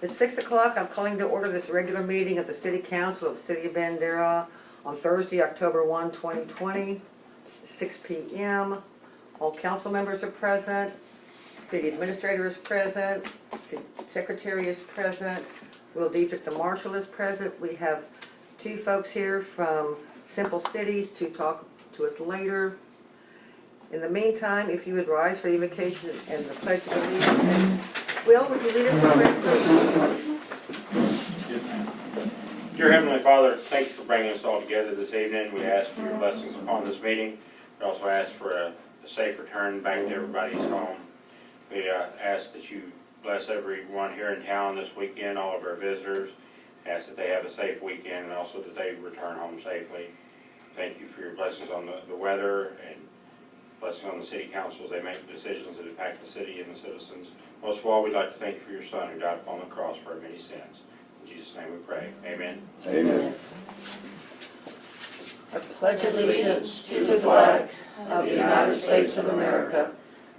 It's 6 o'clock. I'm calling to order this regular meeting of the City Council of the City of Bandera on Thursday, October 1, 2020, 6 p.m. All council members are present. City Administrator is present. City Secretary is present. Will Dietrich, the Marshal, is present. We have two folks here from Simple Cities to talk to us later. In the meantime, if you would rise for the invocation and the pledge of allegiance. Will, would you lead us in prayer, please? Dear Heavenly Father, thank you for bringing us all together this evening. We ask for your blessings upon this meeting. We also ask for a safe return back to everybody's home. We ask that you bless everyone here in town this weekend, all of our visitors. Ask that they have a safe weekend and also that they return home safely. Thank you for your blessings on the weather and blessing on the city council as they make decisions that impact the city and the citizens. Most of all, we'd like to thank you for your son who died upon the cross for our many sins. In Jesus' name we pray. Amen. Amen. I pledge allegiance to the flag of the United States of America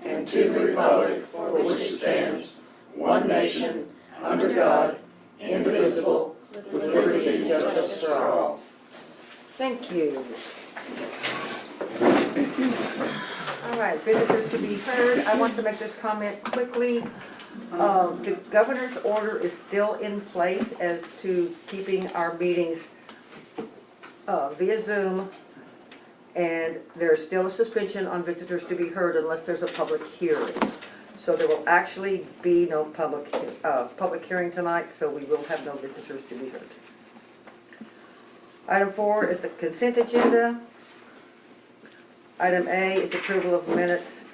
and to the republic for which it stands, one nation, under God, indivisible, with liberty and justice for all. Thank you. All right, visitors to be heard. I want to make this comment quickly. The governor's order is still in place as to keeping our meetings via Zoom, and there's still a suspension on visitors to be heard unless there's a public hearing. So there will actually be no public hearing tonight, so we will have no visitors to be heard. Item 4 is the consent agenda. Item A is approval of minutes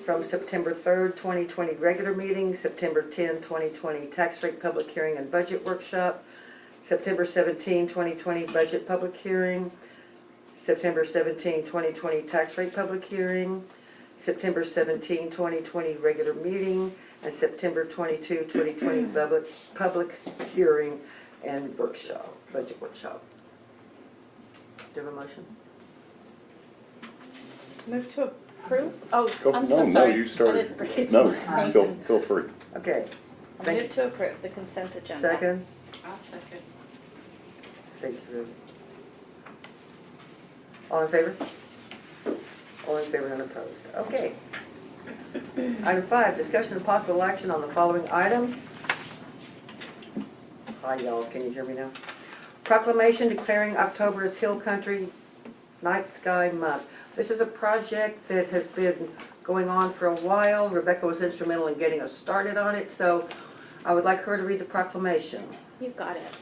from September 3rd, 2020 regular meeting, September 10, 2020 tax rate public hearing and budget workshop, September 17, 2020 budget public hearing, September 17, 2020 tax rate public hearing, September 17, 2020 regular meeting, and September 22, 2020 public hearing and workshop, budget workshop. Do you have a motion? Move to approve? Oh, Go, I'm no, so sorry. you started. I didn't raise No, my feel hand. free. Okay. Thank Move you. to approve the consent agenda. Second. I'll second. Thank you. All in favor? All in favor and opposed. Okay. Item 5, discussion of possible action on the following items. Hi y'all, can you hear me now? Proclamation declaring October as Hill Country Night Sky Month. This is a project that has been going on for a while. Rebecca was instrumental in getting us started on it, so I would like her to read the proclamation. You've got it.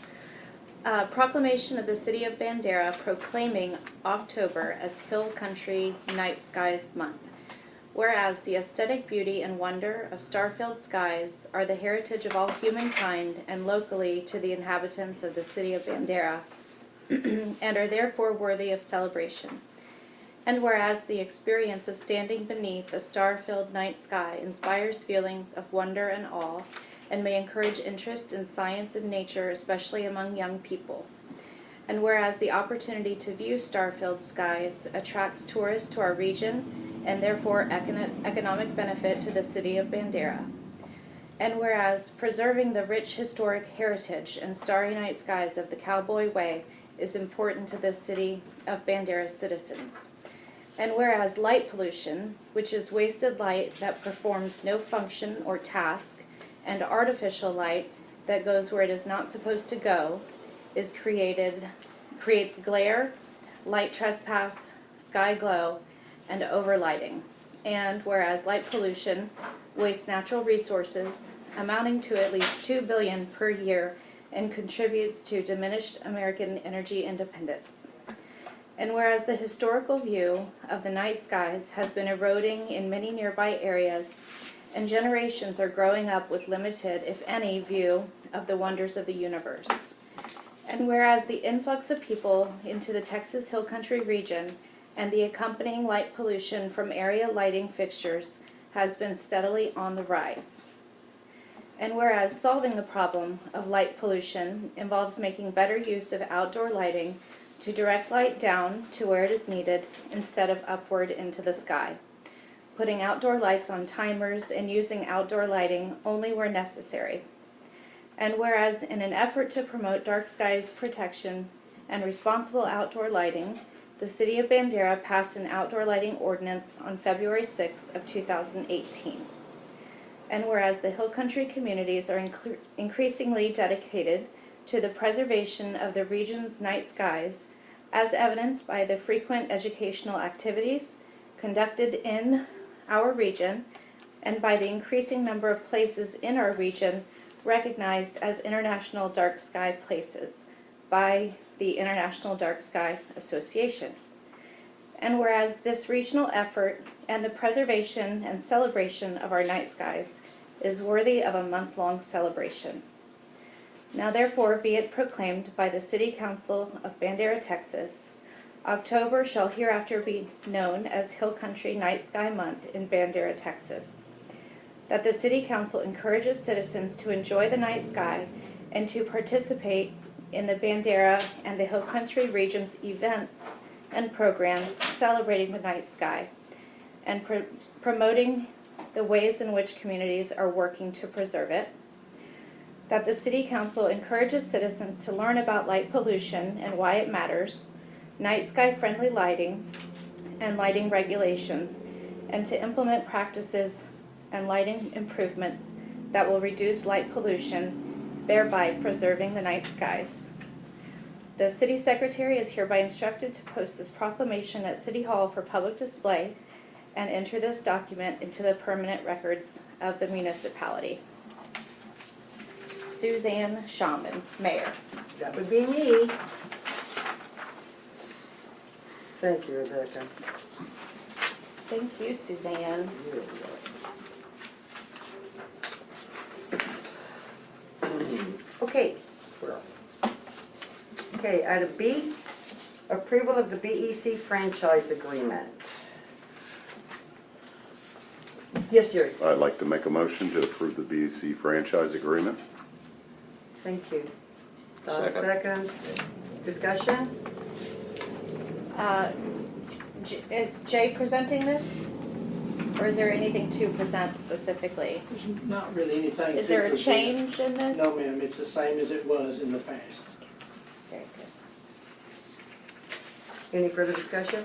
Proclamation of the City of Bandera proclaiming October as Hill Country Night Skies Month. Whereas the aesthetic beauty and wonder of star-filled skies are the heritage of all humankind and locally to the inhabitants of the City of Bandera, and are therefore worthy of celebration. And whereas the experience of standing beneath a star-filled night sky inspires feelings of wonder and awe, and may encourage interest in science and nature, especially among young people. And whereas the opportunity to view star-filled skies attracts tourists to our region, and therefore economic benefit to the City of Bandera. And whereas preserving the rich historic heritage and starry night skies of the Cowboy Way is important to the City of Bandera's citizens. And whereas light pollution, which is wasted light that performs no function or task, and artificial light that goes where it is not supposed to go, creates glare, light trespass, sky glow, and overlighting. And whereas light pollution wastes natural resources amounting to at least $2 billion per year and contributes to diminished American energy independence. And whereas the historical view of the night skies has been eroding in many nearby areas, and generations are growing up with limited, if any, view of the wonders of the universe. And whereas the influx of people into the Texas Hill Country region and the accompanying light pollution from area lighting fixtures has been steadily on the rise. And whereas solving the problem of light pollution involves making better use of outdoor lighting to direct light down to where it is needed instead of upward into the sky, putting outdoor lights on timers and using outdoor lighting only where necessary. And whereas in an effort to promote dark skies protection and responsible outdoor lighting, the City of Bandera passed an outdoor lighting ordinance on February 6th of 2018. And whereas the Hill Country communities are increasingly dedicated to the preservation of the region's night skies, as evidenced by the frequent educational activities conducted in our region and by the increasing number of places in our region recognized as International Dark Sky Places by the International Dark Sky Association. And whereas this regional effort and the preservation and celebration of our night skies is worthy of a month-long celebration. Now therefore be it proclaimed by the City Council of Bandera, Texas, October shall hereafter be known as Hill Country Night Sky Month in Bandera, Texas. That the City Council encourages citizens to enjoy the night sky and to participate in the Bandera and the Hill Country region's events and programs celebrating the night sky and promoting the ways in which communities are working to preserve it. That the City Council encourages citizens to learn about light pollution and why it matters, night sky friendly lighting and lighting regulations, and to implement practices and lighting improvements that will reduce light pollution, thereby preserving the night skies. The City Secretary is hereby instructed to post this proclamation at City Hall for public display and enter this document into the permanent records of the municipality. Suzanne Shaman, Mayor. That would be me. Thank you, Rebecca. Thank you, Suzanne. You're welcome. Okay. Okay, item B, approval of the BEC franchise agreement. Yes, Jerry. I'd like to make a motion to approve the BEC franchise agreement. Thank you. Don seconds. Discussion? Is Jay presenting this? Or is there anything to present specifically? There's not really anything. Is there a to change in this? No, ma'am, it's the same as it was in the past. Very good. Any further discussion?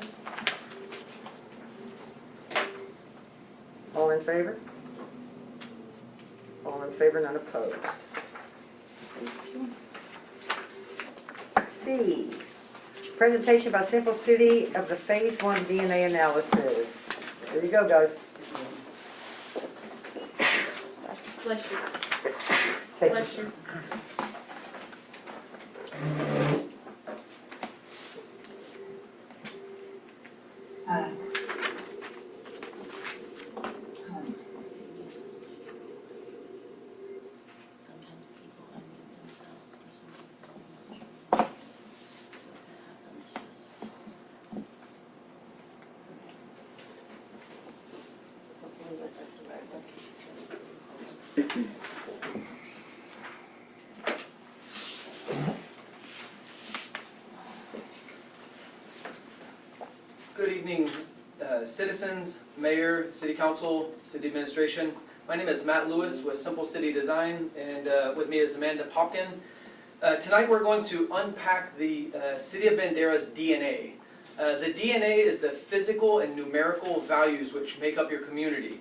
All in favor? All in favor, none opposed. Thank you. C, presentation by Simple City of the Phase 1 DNA analysis. There you go, guys. Bless you. Thank Bless you. Sometimes people unmute themselves for some reason. What happens just. Hopefully that's the right one. Good evening, citizens, mayor, city council, city administration. My name is Matt Lewis with Simple City Design, and with me is Amanda Popkin. Tonight we're going to unpack the City of Bandera's DNA. The DNA is the physical and numerical values which make up your community.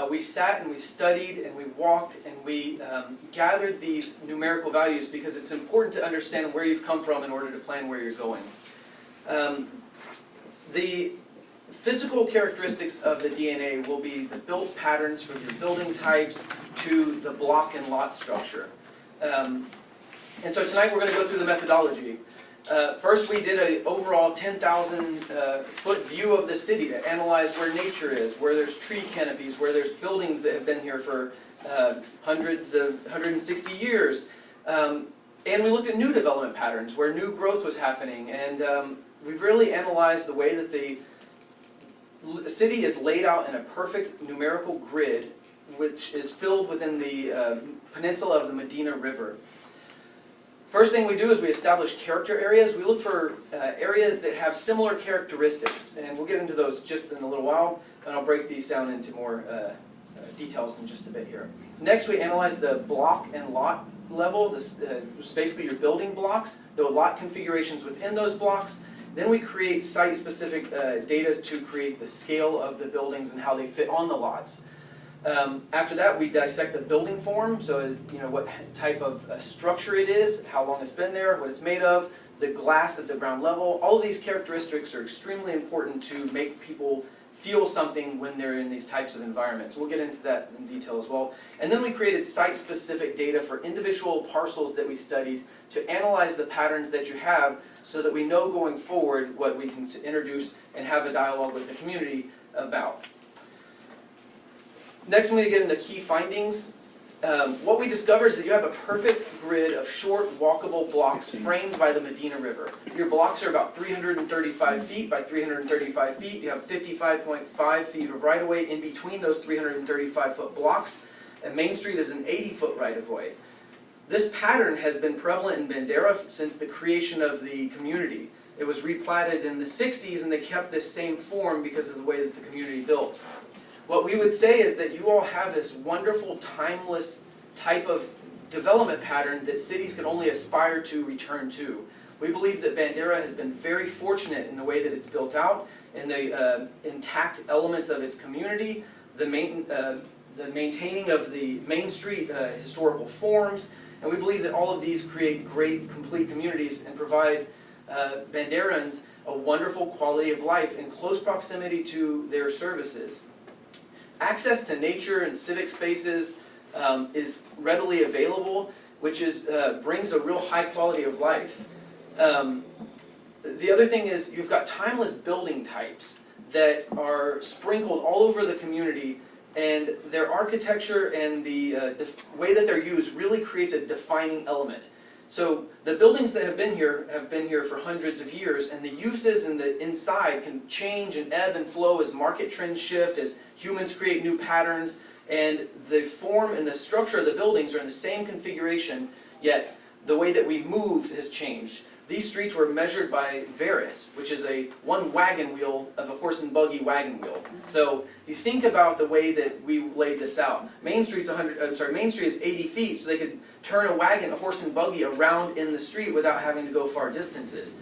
We sat and we studied and we walked and we gathered these numerical values because it's important to understand where you've come from in order to plan where you're going. The physical characteristics of the DNA will be the built patterns from your building types to the block and lot structure. And so tonight we're going to go through the methodology. First we did an overall 10,000 foot view of the city to analyze where nature is, where there's tree canopies, where there's buildings that have been here for 160 years. And we looked at new development patterns, where new growth was happening. And we've really analyzed the way that the city is laid out in a perfect numerical grid, which is filled within the peninsula of the Medina River. First thing we do is we establish character areas. We look for areas that have similar characteristics, and we'll get into those just in a little while, and I'll break these down into more details in just a bit here. Next, we analyze the block and lot level, this is basically your building blocks, the lot configurations within those blocks. Then we create site-specific data to create the scale of the buildings and how they fit on the lots. After that, we dissect the building form, so what type of structure it is, how long it's been there, what it's made of, the glass at the ground level. All of these characteristics are extremely important to make people feel something when they're in these types of environments. We'll get into that in detail as well. And then we created site-specific data for individual parcels that we studied to analyze the patterns that you have so that we know going forward what we can introduce and have a dialogue with the community about. Next, I'm going to get into key findings. What we discovered is that you have a perfect grid of short, walkable blocks framed by the Medina River. Your blocks are about 335 feet by 335 feet. You have 55.5 feet of right-of-way in between those 335-foot blocks, and Main Street is an 80-foot right-of-way. This pattern has been prevalent in Bandera since the creation of the community. It was replatted in the 60s, and they kept this same form because of the way that the community built. What we would say is that you all have this wonderful, timeless type of development pattern that cities can only aspire to return to. We believe that Bandera has been very fortunate in the way that it's built out, in the intact elements of its community, the maintaining of the Main Street historical forms, and we believe that all of these create great, complete communities and provide Banderans a wonderful quality of life in close proximity to their services. Access to nature and civic spaces is readily available, which brings a real high quality of life. The other thing is you've got timeless building types that are sprinkled all over the community, and their architecture and the way that they're used really creates a defining element. So the buildings that have been here for hundreds of years, and the uses in the inside can change and ebb and flow as market trends shift, as humans create new patterns, and the form and the structure of the buildings are in the same configuration, yet the way that we moved has changed. These streets were measured by Veris, which is one wagon wheel of a horse and buggy wagon wheel. So you think about the way that we laid this out. Main Street is 80 feet, so they could turn a wagon, a horse and buggy around in the street without having to go far distances.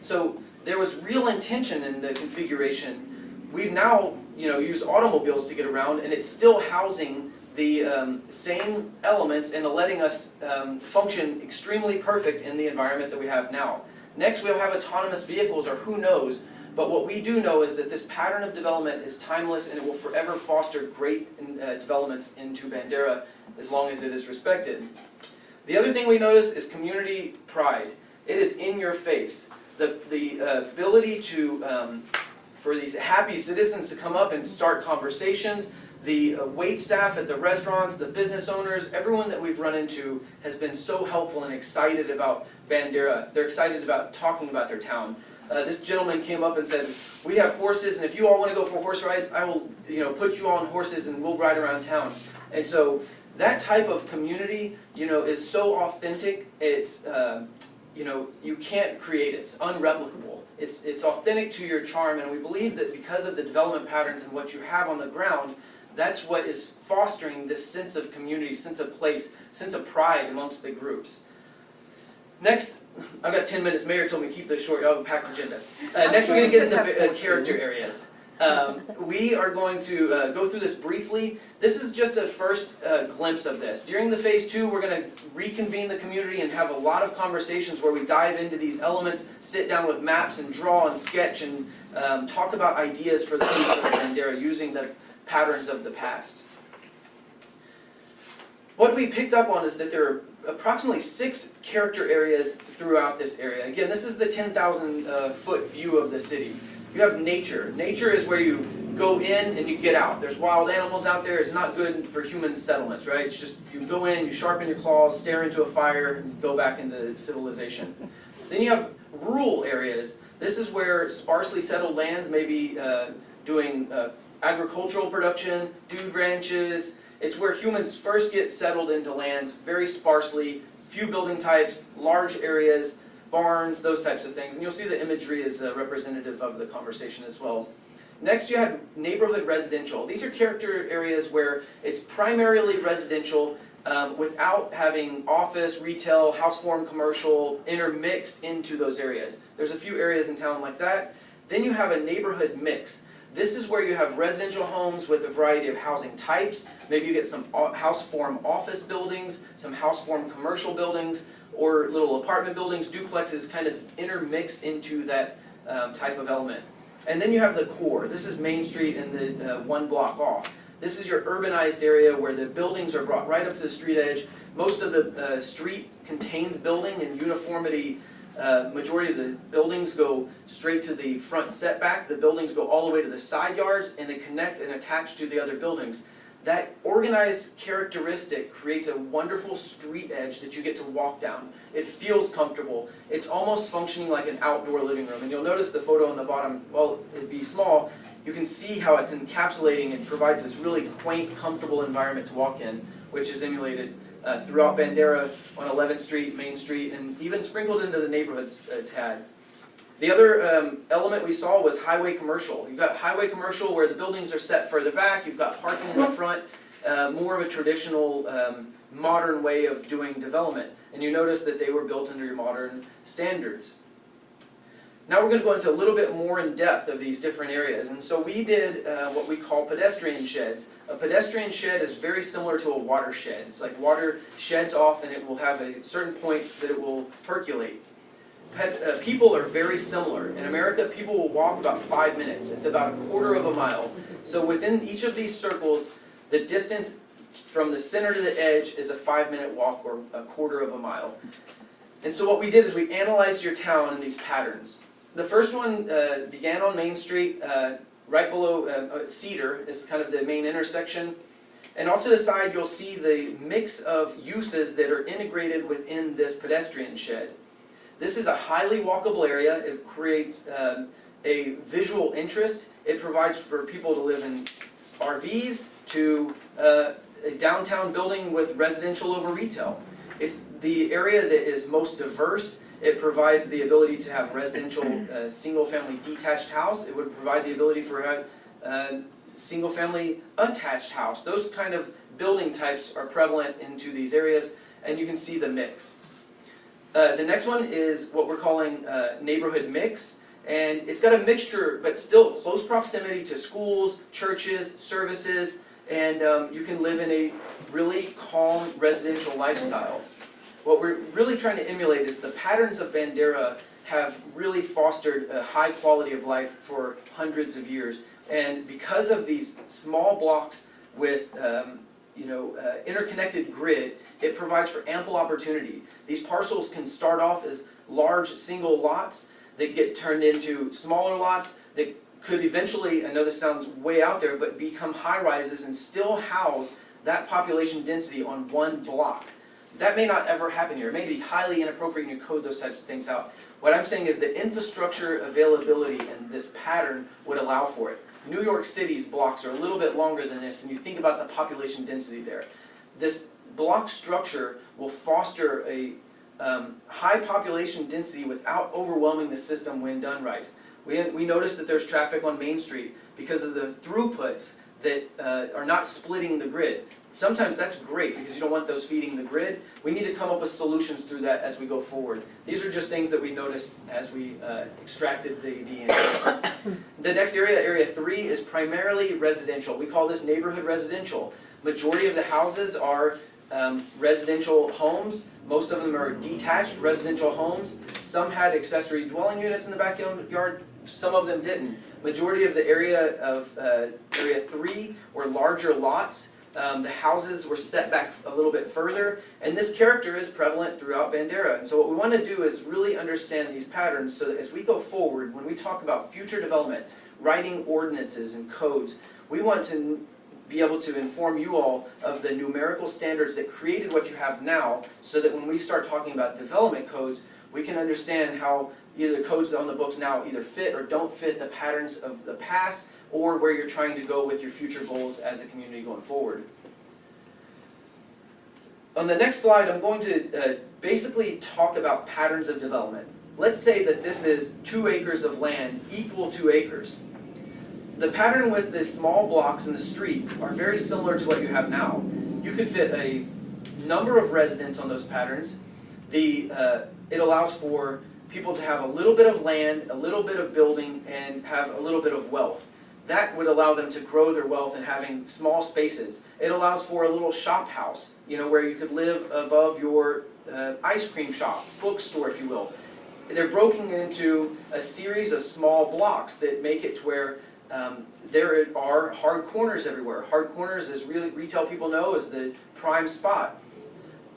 So there was real intention in the configuration. We've now used automobiles to get around, and it's still housing the same elements and letting us function extremely perfect in the environment that we have now. Next, we'll have autonomous vehicles, or who knows, but what we do know is that this pattern of development is timeless, and it will forever foster great developments into Bandera as long as it is respected. The other thing we notice is community pride. It is in your face. The ability for these happy citizens to come up and start conversations. The wait staff at the restaurants, the business owners, everyone that we've run into has been so helpful and excited about Bandera. They're excited about talking about their town. This gentleman came up and said, "We have horses, and if you all want to go for horse rides, I will, put you on horses and we'll ride around town." And so that type of community, is so authentic. It's, you can't create it. It's unreplicable. It's authentic to your charm, and we believe that because of the development patterns and what you have on the ground, that's what is fostering this sense of community, sense of place, sense of pride amongst the groups. Next, I've got 10 minutes. Mayor told me to keep this short. I have a packed agenda. Next, we're going to get into character areas. We are going to go through this briefly. This is just a first glimpse of this. During the Phase 2, we're going to reconvene the community and have a lot of conversations where we dive into these elements, sit down with maps and draw and sketch and talk about ideas for the future of Bandera using the patterns of the past. What we picked up on is that there are approximately 6 character areas throughout this area. Again, this is the 10,000 foot view of the city. You have nature. Nature is where you go in and you get out. There's wild animals out there. It's not good for human settlements, right? It's just you go in, you sharpen your claws, stare into a fire, and go back into civilization. Then you have rural areas. This is where sparsely settled lands may be doing agricultural production, dude ranches. It's where humans first get settled into lands very sparsely, few building types, large areas, barns, those types of things. And you'll see the imagery is representative of the conversation as well. Next, you have neighborhood residential. These are character areas where it's primarily residential. without having office, retail, house form, commercial intermixed into those areas. There's a few areas in town like that. Then you have a neighborhood mix. This is where you have residential homes with a variety of housing types. Maybe you get some house form office buildings, some house form commercial buildings, or little apartment buildings, duplexes kind of intermixed into that type of element. And then you have the core. This is Main Street and the one block off. This is your urbanized area where the buildings are brought right up to the street edge. Most of the street contains building and uniformity. Majority of the buildings go straight to the front setback. The buildings go all the way to the side yards and they connect and attach to the other buildings. That organized characteristic creates a wonderful street edge that you get to walk down. It feels comfortable. It's almost functioning like an outdoor living room. And you'll notice the photo on the bottom, well, it'd be small. You can see how it's encapsulating and provides this really quaint, comfortable environment to walk in, which is emulated throughout Bandera, on 11th Street, Main Street, and even sprinkled into the neighborhoods a tad. The other element we saw was highway commercial. You've got highway commercial where the buildings are set further back, you've got parking in the front, more of a traditional modern way of doing development. And you notice that they were built under your modern standards. Now we're going to go into a little bit more in depth of these different areas. And so we did what we call pedestrian sheds. A pedestrian shed is very similar to a watershed. It's like water sheds off and it will have a certain point that it will percolate. People are very similar. In America, people will walk about 5 minutes. It's about a quarter of a mile. So within each of these circles, the distance from the center to the edge is a 5-minute walk or a quarter of a mile. And so what we did is we analyzed your town in these patterns. The first one began on Main Street, right below Cedar is kind of the main intersection. And off to the side, you'll see the mix of uses that are integrated within this pedestrian shed. This is a highly walkable area. It creates a visual interest. It provides for people to live in RVs to a downtown building with residential over retail. It's the area that is most diverse. It provides the ability to have residential single-family detached house. It would provide the ability for a single-family attached house. Those kind of building types are prevalent into these areas, and you can see the mix. The next one is what we're calling neighborhood mix, and it's got a mixture, but still close proximity to schools, churches, services, and you can live in a really calm residential lifestyle. What we're really trying to emulate is the patterns of Bandera have really fostered a high quality of life for hundreds of years, and because of these small blocks with interconnected grid, it provides for ample opportunity. These parcels can start off as large single lots that get turned into smaller lots that could eventually, I know this sounds way out there, but become high-rises and still house that population density on one block. That may not ever happen here. It may be highly inappropriate and you code those types of things out. What I'm saying is the infrastructure availability in this pattern would allow for it. New York City's blocks are a little bit longer than this, and you think about the population density there. This block structure will foster a high population density without overwhelming the system when done right. We notice that there's traffic on Main Street because of the throughputs that are not splitting the grid. Sometimes that's great because you don't want those feeding the grid. We need to come up with solutions through that as we go forward. These are just things that we noticed as we extracted the DNA. The next area, Area 3, is primarily residential. We call this neighborhood residential. Majority of the houses are residential homes. Most of them are detached residential homes. Some had accessory dwelling units in the backyard. Some of them didn't. Majority of the area of Area 3 were larger lots. The houses were set back a little bit further, and this character is prevalent throughout Bandera. And so what we want to do is really understand these patterns so that as we go forward, when we talk about future development, writing ordinances and codes, we want to be able to inform you all of the numerical standards that created what you have now, so that when we start talking about development codes, we can understand how either the codes on the books now either fit or don't fit the patterns of the past, or where you're trying to go with your future goals as a community going forward. On the next slide, I'm going to basically talk about patterns of development. Let's say that this is 2 acres of land equal 2 acres. The pattern with the small blocks in the streets are very similar to what you have now. You could fit a number of residents on those patterns, it allows for people to have a little bit of land, a little bit of building, and have a little bit of wealth. That would allow them to grow their wealth in having small spaces. It allows for a little shop house, where you could live above your ice cream shop, bookstore, if you will. They're broken into a series of small blocks that make it to where there are hard corners everywhere. Hard corners, as retail people know, is the prime spot.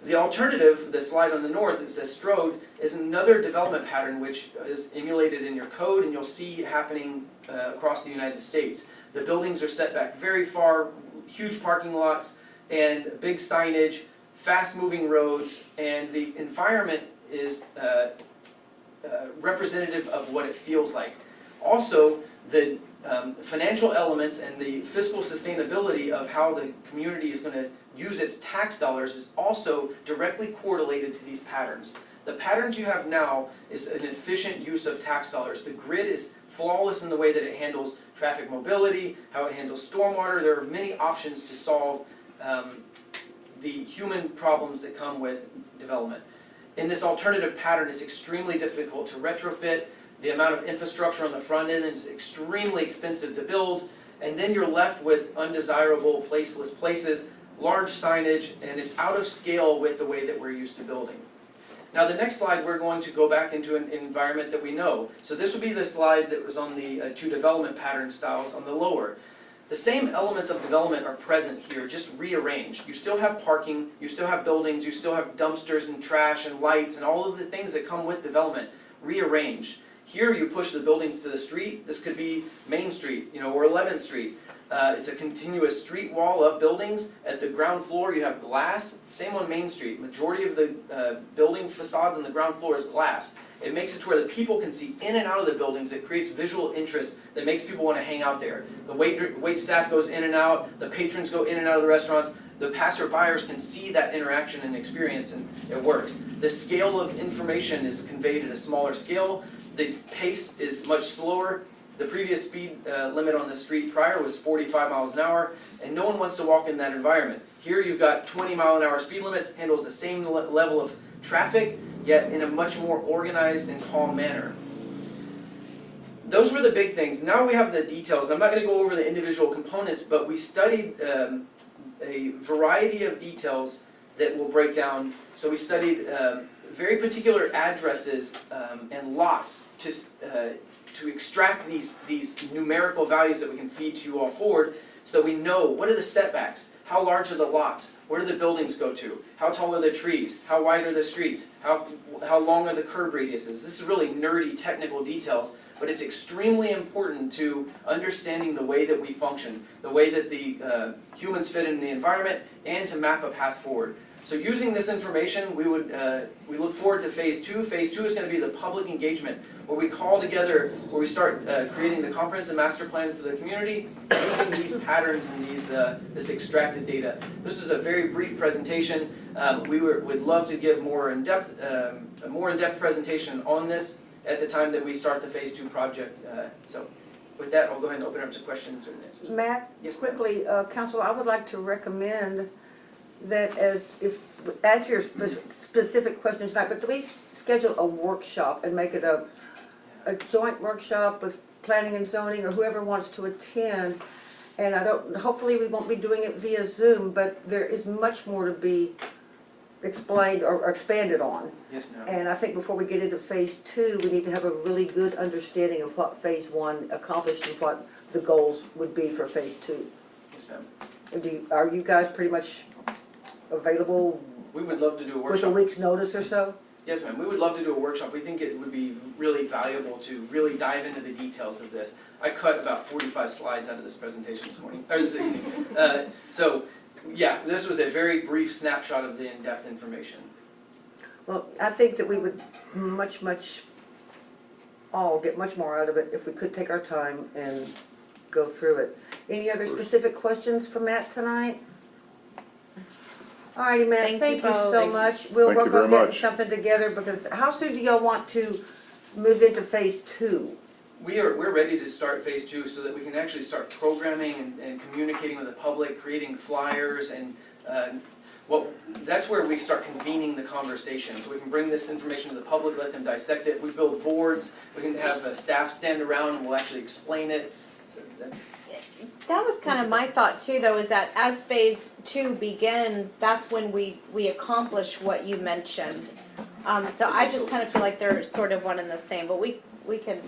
The alternative, the slide on the north that says Strode, is another development pattern which is emulated in your code, and you'll see happening across the United States. The buildings are set back very far, huge parking lots, and big signage, fast-moving roads, and the environment is representative of what it feels like. Also, the financial elements and the fiscal sustainability of how the community is going to use its tax dollars is also directly correlated to these patterns. The patterns you have now is an efficient use of tax dollars. The grid is flawless in the way that it handles traffic mobility, how it handles stormwater. There are many options to solve the human problems that come with development. In this alternative pattern, it's extremely difficult to retrofit. The amount of infrastructure on the front end is extremely expensive to build, and then you're left with undesirable, placeless places, large signage, and it's out of scale with the way that we're used to building. Now the next slide, we're going to go back into an environment that we know. So this will be the slide that was on the two development pattern styles on the lower. The same elements of development are present here, just rearranged. You still have parking, you still have buildings, you still have dumpsters and trash and lights and all of the things that come with development, rearranged. Here you push the buildings to the street. This could be Main Street, or 11th Street. It's a continuous street wall of buildings. At the ground floor you have glass. Same on Main Street. Majority of the building facades on the ground floor is glass. It makes it to where the people can see in and out of the buildings. It creates visual interest that makes people want to hang out there. The wait staff goes in and out. The patrons go in and out of the restaurants. The passerbyers can see that interaction and experience, and it works. The scale of information is conveyed at a smaller scale. The pace is much slower. The previous speed limit on the street prior was 45 miles an hour, and no one wants to walk in that environment. Here you've got 20-mile-an-hour speed limits, handles the same level of traffic, yet in a much more organized and calm manner. Those were the big things. Now we have the details, and I'm not going to go over the individual components, but we studied a variety of details that will break down. So we studied very particular addresses and lots to extract these numerical values that we can feed to you all forward, so that we know what are the setbacks, how large are the lots, where do the buildings go to, how tall are the trees, how wide are the streets, how long are the curb radiuses. This is really nerdy technical details, but it's extremely important to understanding the way that we function, the way that the humans fit in the environment, and to map a path forward. So using this information, we look forward to Phase 2. Phase 2 is going to be the public engagement, where we call together, where we start creating the comprehensive master plan for the community, using these patterns and this extracted data. This is a very brief presentation. We would love to give a more in-depth presentation on this at the time that we start the Phase 2 project. So with that, I'll go ahead and open it up to questions and answers. Matt, Yes, quickly, Council, I would like to recommend that answer your specific questions tonight, but can we schedule a workshop and make it a joint workshop with planning and zoning or whoever wants to attend? And hopefully we won't be doing it via Zoom, but there is much more to be explained or expanded on. Yes, ma'am. And I think before we get into Phase 2, we need to have a really good understanding of what Phase 1 accomplished and what the goals would be for Phase 2. Yes, ma'am. Are you guys pretty much available We would love to do a with workshop. a week's notice or so? Yes, ma'am. We would love to do a workshop. We think it would be really valuable to really dive into the details of this. I cut about 45 slides out of this presentation this evening. So, yeah, this was a very brief snapshot of the in-depth information. Well, I think that we would all get much more out of it if we could take our time and go through it. Any other specific questions for Matt tonight? All righty, Matt, Thank thank you you both. so much. We'll Thank you work very on getting much. something together, because how soon do y'all want to move into Phase 2? We're ready to start Phase 2 so that we can actually start programming and communicating with the public, creating flyers, and That's where we start convening the conversation, so we can bring this information to the public, let them dissect it. We build boards, we can have staff stand around and we'll actually explain it. So that's, That was kind of my thought too, though, is that as phase 2 begins, that's when we accomplish what you mentioned. So I just kind of feel like they're sort of one and the same, but we can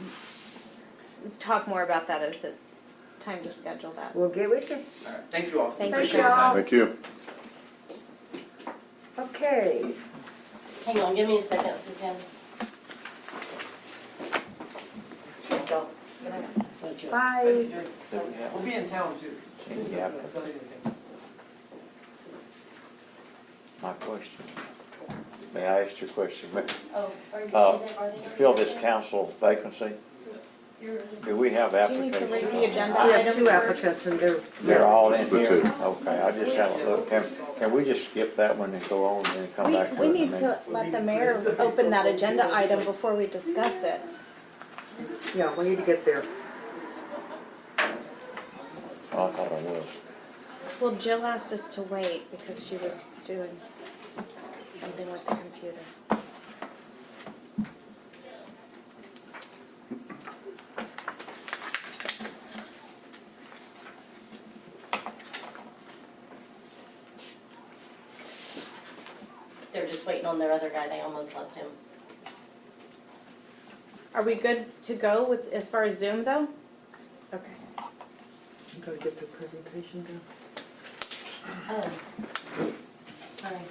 let's talk more about that as it's time to schedule that. We'll get with you. all right, thank you all. Thank Appreciate you. your time. Thank you. Okay, Hang on, give me a second, Suzanne. Go. Thank you. bye. We'll be in town too. Yeah. My question, may I ask you a question? Oh, are you, Uh, are they? To fill this council vacancy, do we have Do you need to read applications? the agenda We item have two first? applicants and They're all in The here? two. Okay, I just haven't looked. Can we just skip that one and go on and then come back to it? We need and then- to let the mayor open that agenda item before we discuss it. Yeah, we need to get there. Oh, I thought I was. Well, Jill asked us to wait because she was doing something with the computer. They're just waiting on their other guy, they almost left him. Are we good to go with as far as Zoom though? Okay. I'm gonna get the presentation done. Oh. Hi.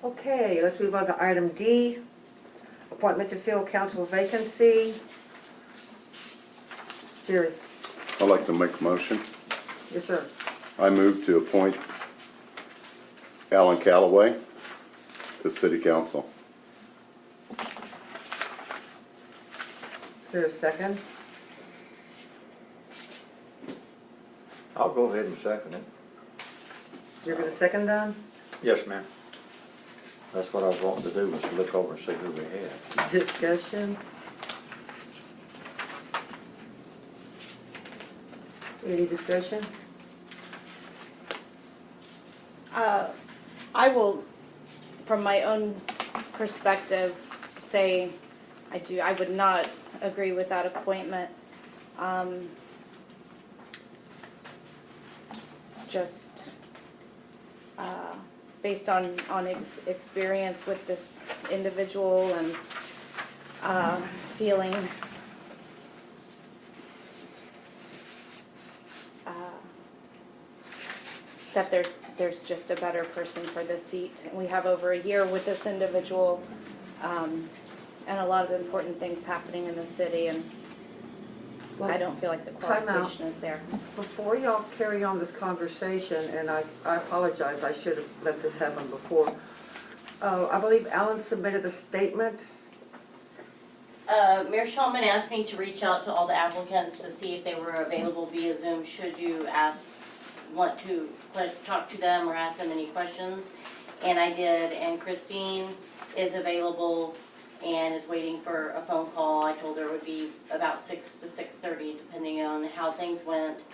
Okay, let's move on to item D. Appointment to fill council vacancy. Jerry, I'd like to make a motion. yes, sir. I move to appoint Alan Callaway to city council. Is there a second? I'll go ahead and second it. You're gonna second that? Yes, ma'am. That's what I was wanting to do, was to look over and see who we had. Discussion? Any discussion? I will, from my own perspective, say I would not agree with that appointment. Just based on experience with this individual and feeling that there's just a better person for this seat. We have over a year with this individual, and a lot of important things happening in the city, and I don't feel like the Time out. qualification is there. Before y'all carry on this conversation, and I apologize, I should have let this happen before. I believe Alan submitted a statement. Mayor Shulman asked me to reach out to all the applicants to see if they were available via Zoom, should you want to talk to them or ask them any questions. And I did, and Christine is available and is waiting for a phone call. I told her it would be about 6 to 6:30, depending on how things went.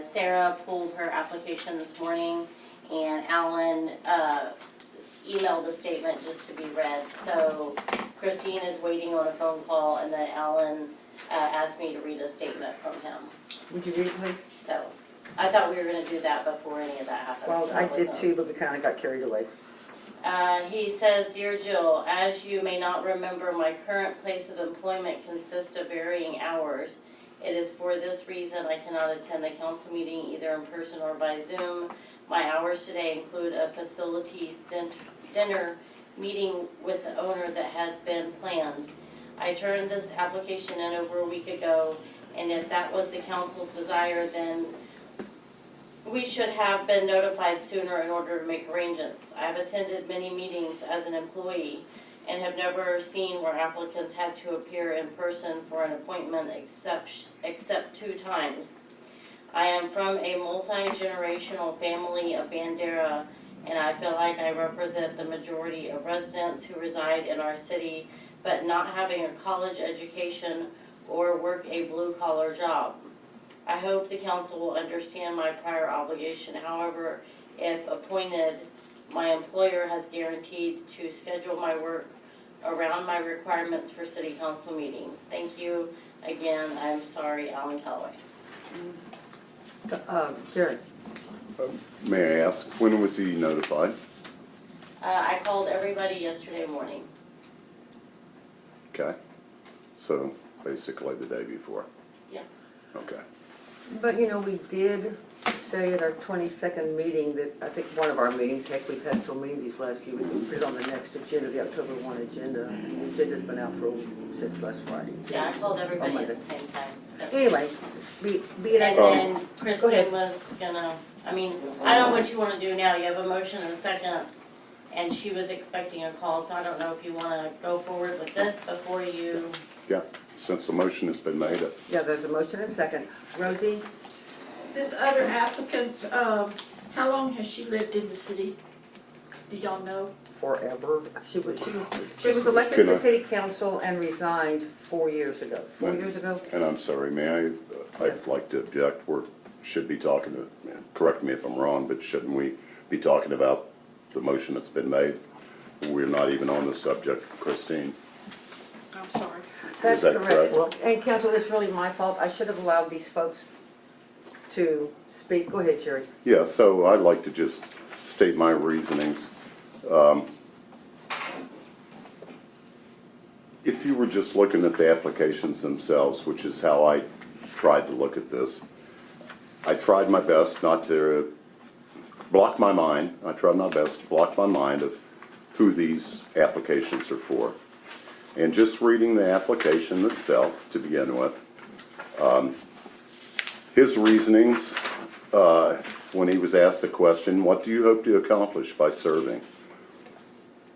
Sarah pulled her application this morning, and Alan emailed a statement just to be read. So Christine is waiting on a phone call, and then Alan asked me to read a statement from him. Would you read it, please? So I thought we were gonna do that before any of that happened. Well, so I it did wasn't- too, but we kinda got carried away. He says, "Dear Jill, as you may not remember, my current place of employment consists of varying hours It is for this reason I cannot attend the council meeting either in person or by Zoom. My hours today include a facilities dinner meeting with the owner that has been planned. I turned this application in over a week ago, and if that was the council's desire, then we should have been notified sooner in order to make arrangements. I have attended many meetings as an employee and have never seen where applicants had to appear in person for an appointment except 2 times. I am from a multi-generational family of Bandera, and I feel like I represent the majority of residents who reside in our city, but not having a college education or work a blue-collar job. I hope the council will understand my prior obligation. However, if appointed, my employer has guaranteed to schedule my work around my requirements for city council meeting. Thank you. Again, I'm sorry, Alan Calloway. Jerry? May I ask, when was he notified? I called everybody yesterday morning. Okay, so basically the day before. Yeah. Okay. But you know, we did say at our 22nd meeting that, I think one of our meetings, heck, we've had so many these last few weeks, we put it on the next agenda, the October 1 agenda. The agenda's been out since last Friday. Yeah, I called everybody Oh, at the same time. So- Anyway, be it as And then Go ahead. Kristen was gonna, I mean, I don't know what you wanna do now, you have a motion and a second, and she was expecting a call, so I don't know if you wanna go forward with this before you, Yeah, since the motion has been made, Yeah, there's a motion and second. Rosie? This other applicant, how long has she lived in the city? Do y'all know? Forever. She was elected Can to I- city council and resigned 4 years ago. 4 years ago? and I'm sorry, I'd like to object, we should be talking to, correct me if I'm wrong, but shouldn't we be talking about the motion that's been made? We're not even on the subject, Christine. I'm sorry. That's that correct. correct? And council, it's really my fault. I should have allowed these folks to speak. Go ahead, Jerry. Yeah, so I'd like to just state my reasonings. If you were just looking at the applications themselves, which is how I tried to look at this, I tried my best not to block my mind. I tried my best to block my mind of who these applications are for. And just reading the application itself to begin with, his reasonings, when he was asked the question, what do you hope to accomplish by serving?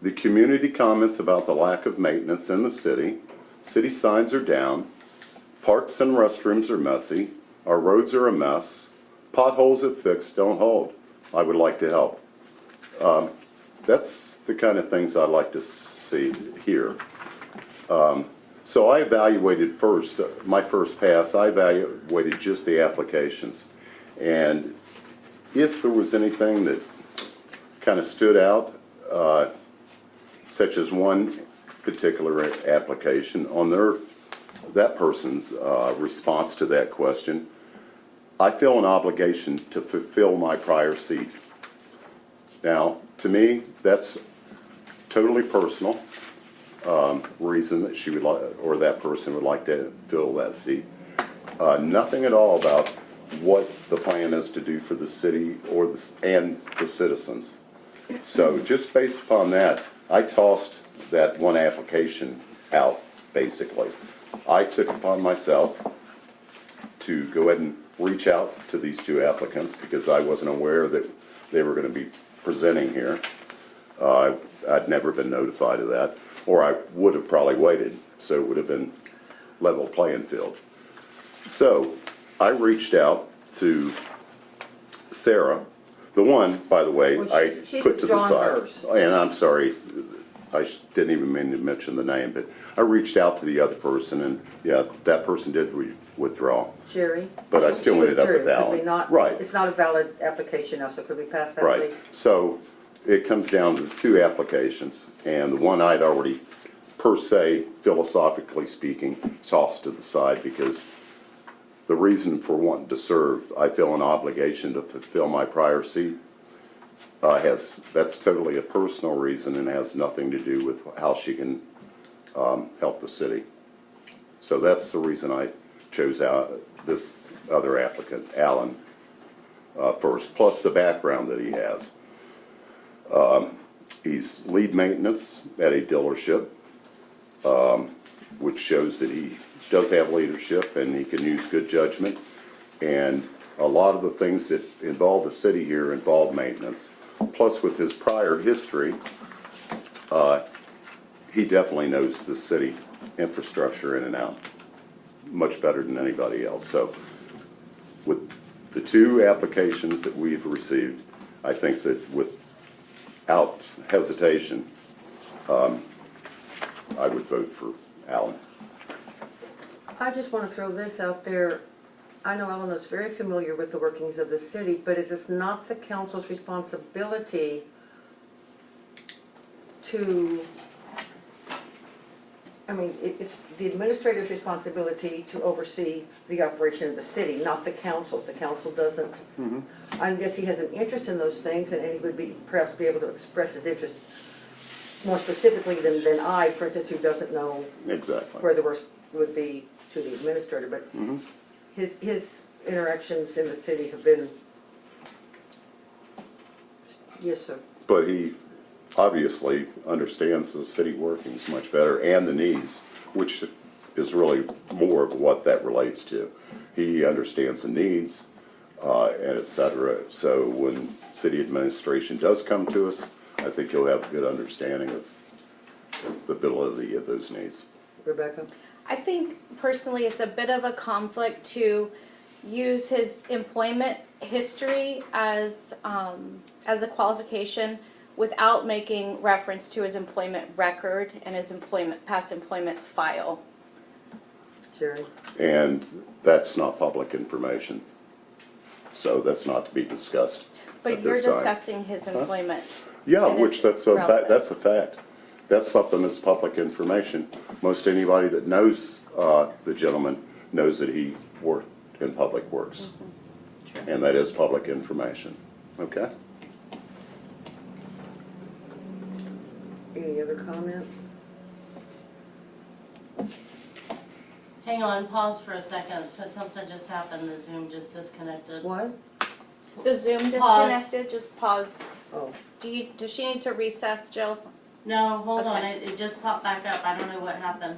The community comments about the lack of maintenance in the city signs are down, parks and restrooms are messy, our roads are a mess, potholes if fixed don't hold. I would like to help. That's the kind of things I'd like to see here. So I evaluated first, my first pass, I evaluated just the applications. And if there was anything that kind of stood out, such as one particular application on that person's response to that question, I feel an obligation to fulfill my prior seat. Now, to me, that's totally personal. Reason that she would like, or that person would like to fill that seat. Nothing at all about what the plan is to do for the city and the citizens. So just based upon that, I tossed that one application out, basically. I took upon myself to go ahead and reach out to these 2 applicants because I wasn't aware that they were going to be presenting here. I'd never been notified of that. Or I would have probably waited, so it would have been level playing field. So I reached out to Sarah, the one, by the way, Well, I she put to the was John side. Hurst. And I'm sorry, I didn't even mean to mention the name, but I reached out to the other person, and yeah, that person did withdraw. Jerry? But I still She was ended up Drew. with Could Alan. we not? Right. It's not a valid application now, so could we pass that, Right, please? so it comes down to 2 applications, and the one I'd already, per se, philosophically speaking, tossed to the side because the reason for wanting to serve, I feel an obligation to fulfill my prior seat. That's totally a personal reason and has nothing to do with how she can help the city. So that's the reason I chose out this other applicant, Alan, first, plus the background that he has. He's lead maintenance at a dealership, which shows that he does have leadership and he can use good judgment. And a lot of the things that involve the city here involve maintenance. Plus, with his prior history, he definitely knows the city infrastructure in and out much better than anybody else. So with the two applications that we've received, I think that without hesitation, I would vote for Alan. I just want to throw this out there. I know Alan is very familiar with the workings of the city, but it is not the council's responsibility to, I mean, it's the administrator's responsibility to oversee the operation of the city, not the council's. The council doesn't. I guess he has an interest in those things, and he would be perhaps be able to express his interest more specifically than I, for instance, who doesn't know Exactly. where the worst would be to the administrator. But his interactions in the city have been, yes, sir. But he obviously understands the city workings much better and the needs, which is really more of what that relates to. He understands the needs, and et cetera. So when city administration does come to us, I think he'll have a good understanding of the ability of those needs. Rebecca? I think personally it's a bit of a conflict to use his employment history as a qualification without making reference to his employment record and his past employment file. Jerry? And that's not public information. So that's not to be discussed But at you're this time. discussing his employment. Yeah, and which its that's a fact, that's a relevance. fact. That's something that's public information. Most anybody that knows the gentleman knows that he worked in public works. And that is public information, okay? Any other comment? Hang on, pause for a second, because something just happened, the Zoom just disconnected. What? The Zoom disconnected, just pause. Oh, Does she need to recess, Jill? No, hold on, Okay. it just popped back up, I don't know what happened.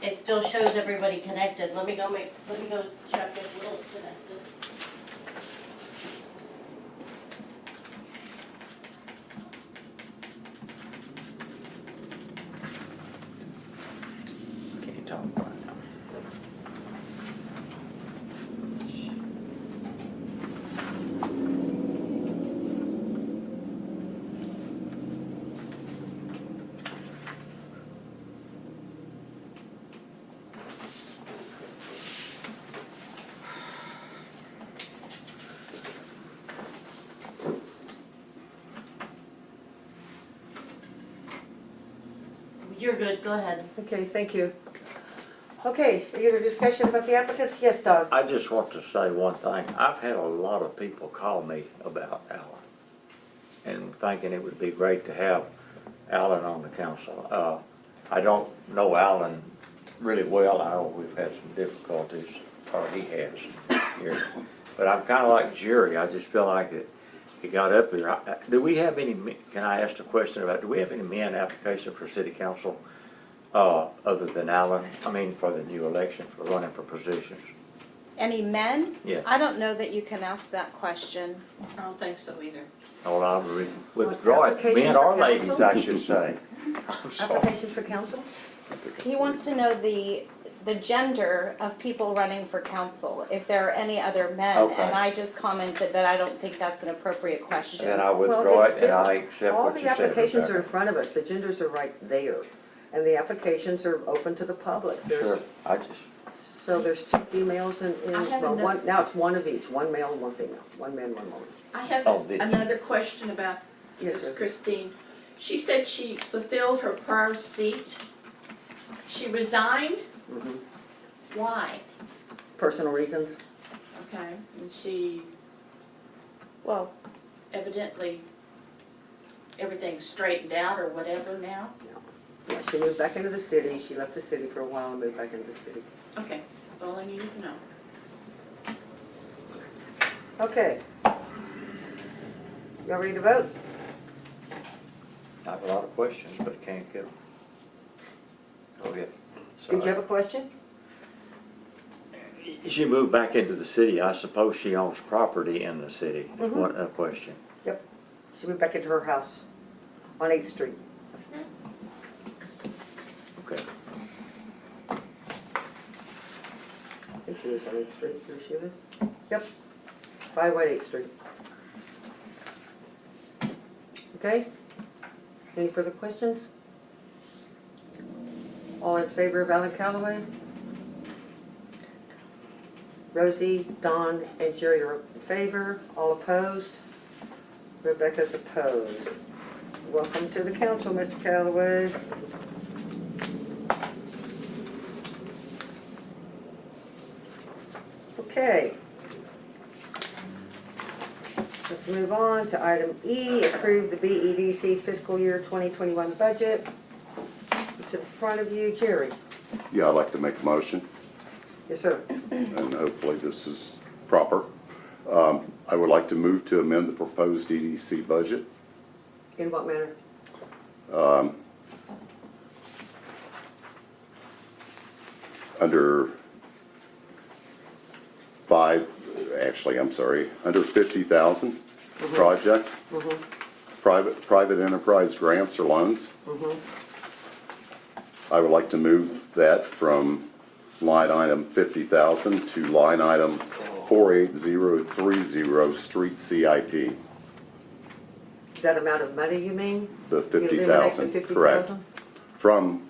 It still shows everybody connected, let me go check if Will's connected. Can't talk right now. You're good, go ahead. okay, thank you. Okay, any other discussion about the applicants? Yes, Doug? I just want to say one thing. I've had a lot of people call me about Alan and thinking it would be great to have Alan on the council. I don't know Alan really well. I know we've had some difficulties, or he has here. But I'm kind of like Jerry. I just feel like he got up here. Do we have any, can I ask a question about, do we have any men application for city council other than Alan? I mean, for the new election, for running for positions? Any men? Yeah. I don't know that you can ask that question. I don't think so either. Hold on, withdraw it. Applications Men for or ladies, council? I should say. I'm sorry. Applications for council? He wants to know the gender of people running for council, if there are any other men. Okay. And I just commented that I don't think that's an appropriate question. And I Well, withdraw it's it and I accept all what the you said, applications are in Rebecca. front of us, the genders are right there. And the applications are open to the public. Sure, I just, So there's two females and, I have well, another- one, now it's one of each, one male and one female, one man, one woman. I have Oh, did you? another question about Yes, Miss sir. Christine. She said she fulfilled her prior seat. She resigned? Mhm. Why? Personal reasons. Okay, and she Well, evidently, everything's straightened out or whatever now? Yeah, she moved back into the city. She left the city for a while and moved back into the city. Okay, that's all I needed to know. Okay. Y'all ready to vote? I have a lot of questions, but I can't get them. Go ahead. Did you have a question? She moved back into the city. I suppose she owns property in the city. Is one a question. Yep. She moved back into her house on 8th Street. Okay. I think she lives on 8th Street. Where she lives? Yep. 518 8th Street. Okay? Any further questions? All in favor of Alan Calloway? Rosie, Don, and Jerry are in favor. All opposed? Rebecca's opposed. Welcome to the council, Mr. Calloway. Okay. Let's move on to item E, approve the BEDC fiscal year 2021 budget. It's in front of you, Jerry. Yeah, I'd like to make a motion, Yes, sir. and hopefully this is proper. I would like to move to amend the proposed EDC budget. In what manner? Under under 50,000 projects, private enterprise grants or loans. I would like to move that from line item 50,000 to line item 48030 street CIP. That amount of money you mean? The You eliminate the 50,000, correct. 50,000? From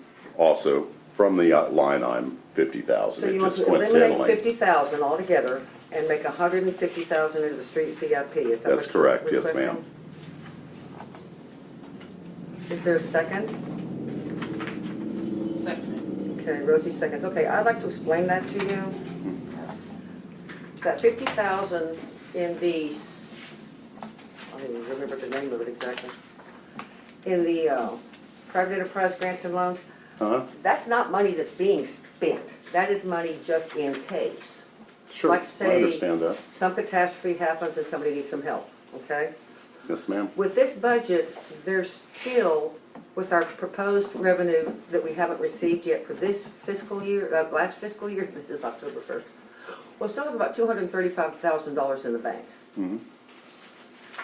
the line item 50,000, So it you want just to eliminate coincidentally. 50,000 altogether and make 150,000 into the street CIP, is that That's what you're correct, yes, requesting? ma'am. Is there a second? Second. Okay, Rosie seconds. Okay, I'd like to explain that to you. That 50,000 in the, I don't even remember the name of it exactly. In the private enterprise grants and loans, Uh-huh, that's not money that's being spent. That is money just in case. sure, Like I say- understand that. Some catastrophe happens and somebody needs some help, okay? Yes, ma'am. With this budget, there's still, with our proposed revenue that we haven't received yet for this fiscal year, last fiscal year, this is October 1st, we'll still have about $235,000 in the bank.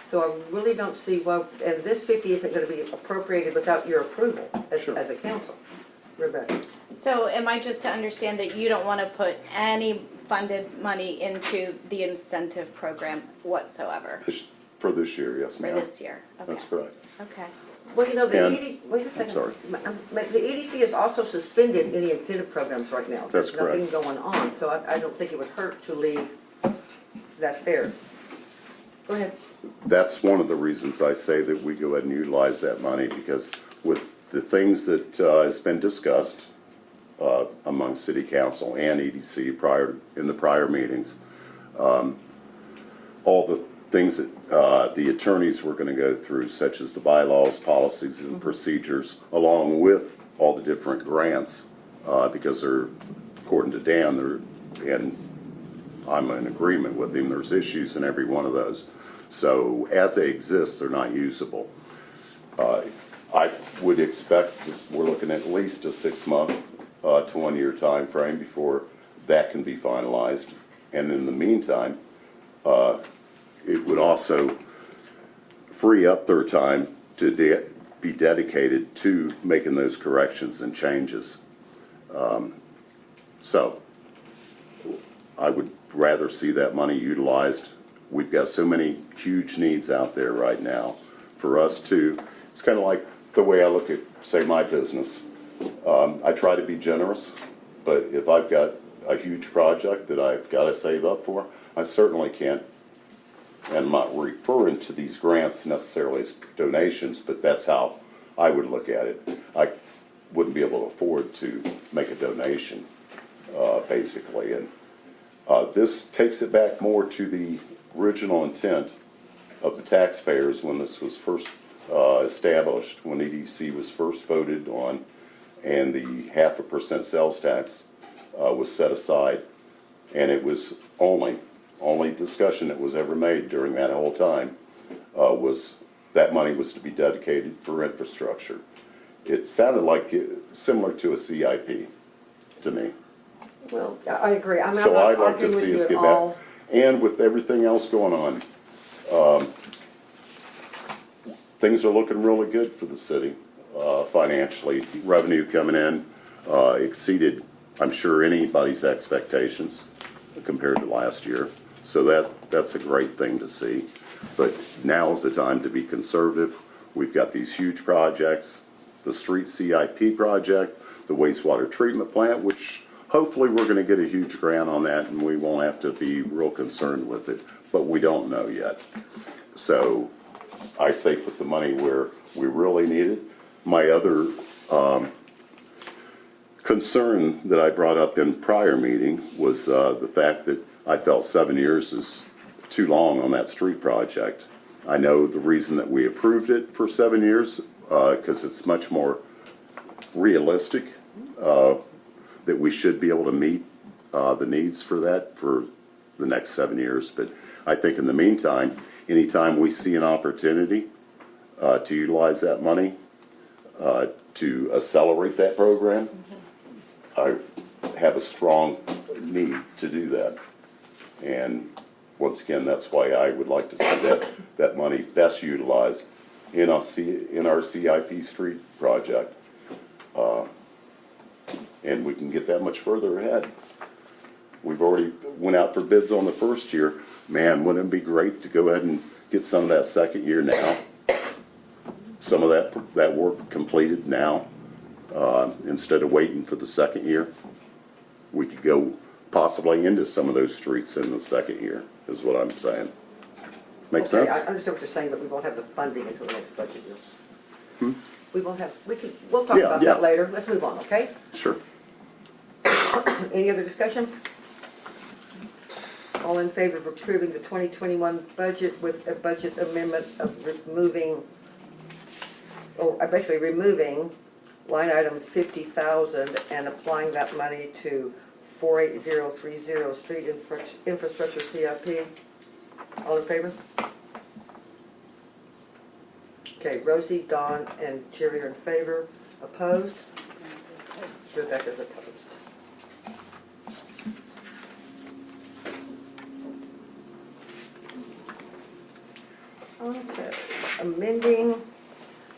So I really don't see why, and this 50 isn't gonna be appropriated without your approval Sure. as a council. Rebecca? So am I just to understand that you don't want to put any funded money into the incentive program whatsoever For this year, yes, for ma'am. this year? Okay. That's correct. Okay. Well, you know, the And- EDC, wait a second. sorry. The EDC is also suspended any incentive programs right now. That's There's nothing correct. going on, so I don't think it would hurt to leave that there. Go ahead. That's one of the reasons I say that we go ahead and utilize that money, because with the things that has been discussed among city council and EDC in the prior meetings, all the things that the attorneys were going to go through, such as the bylaws, policies, and procedures, along with all the different grants, because they're, according to Dan, and I'm in agreement with him, there's issues in every one of those. So as they exist, they're not usable. I would expect that we're looking at least a 6-month to 1 year time frame before that can be finalized. And in the meantime, it would also free up their time to be dedicated to making those corrections and changes. So I would rather see that money utilized. We've got so many huge needs out there right now for us to, it's kind of like the way I look at, say, my business. I try to be generous, but if I've got a huge project that I've got to save up for, I certainly can't. And I'm not referring to these grants necessarily as donations, but that's how I would look at it. I wouldn't be able to afford to make a donation, basically. And this takes it back more to the original intent of the taxpayers when this was first established, when EDC was first voted on and the 0.5% sales tax was set aside. And it was only discussion that was ever made during that whole time was that money was to be dedicated for infrastructure. It sounded like similar to a CIP to me. Well, I agree. I mean, I'm So not I'd like to arguing with see you us at get all. back. And with everything else going on, things are looking really good for the city financially. Revenue coming in exceeded, I'm sure, anybody's expectations compared to last year. So that's a great thing to see. But now is the time to be conservative. We've got these huge projects, the street CIP project, the wastewater treatment plant, which hopefully we're going to get a huge grant on that and we won't have to be real concerned with it, but we don't know yet. So I say put the money where we really need it. My other concern that I brought up in prior meeting was the fact that I felt 7 years is too long on that street project. I know the reason that we approved it for 7 years, because it's much more realistic, that we should be able to meet the needs for that for the next 7 years. But I think in the meantime, anytime we see an opportunity to utilize that money to accelerate that program, I have a strong need to do that. And once again, that's why I would like to see that money best utilized in our CIP street project. And we can get that much further ahead. We've already went out for bids on the first year. Man, wouldn't it be great to go ahead and get some of that second year now? Some of that work completed now, instead of waiting for the second year. We could go possibly into some of those streets in the second year, is what I'm saying. Make Okay, sense? I understand what you're saying, but we won't have the funding until the next budget year. We won't have, we'll talk Yeah, about yeah. that later. Let's move on, okay? Sure. Any other discussion? All in favor of approving the 2021 budget with a budget amendment of removing, basically removing line item 50,000 and applying that money to 48030 street infrastructure CIP? All in favor? Okay, Rosie, Don, and Jerry are in favor. Opposed? Rebecca's opposed. Okay, amending,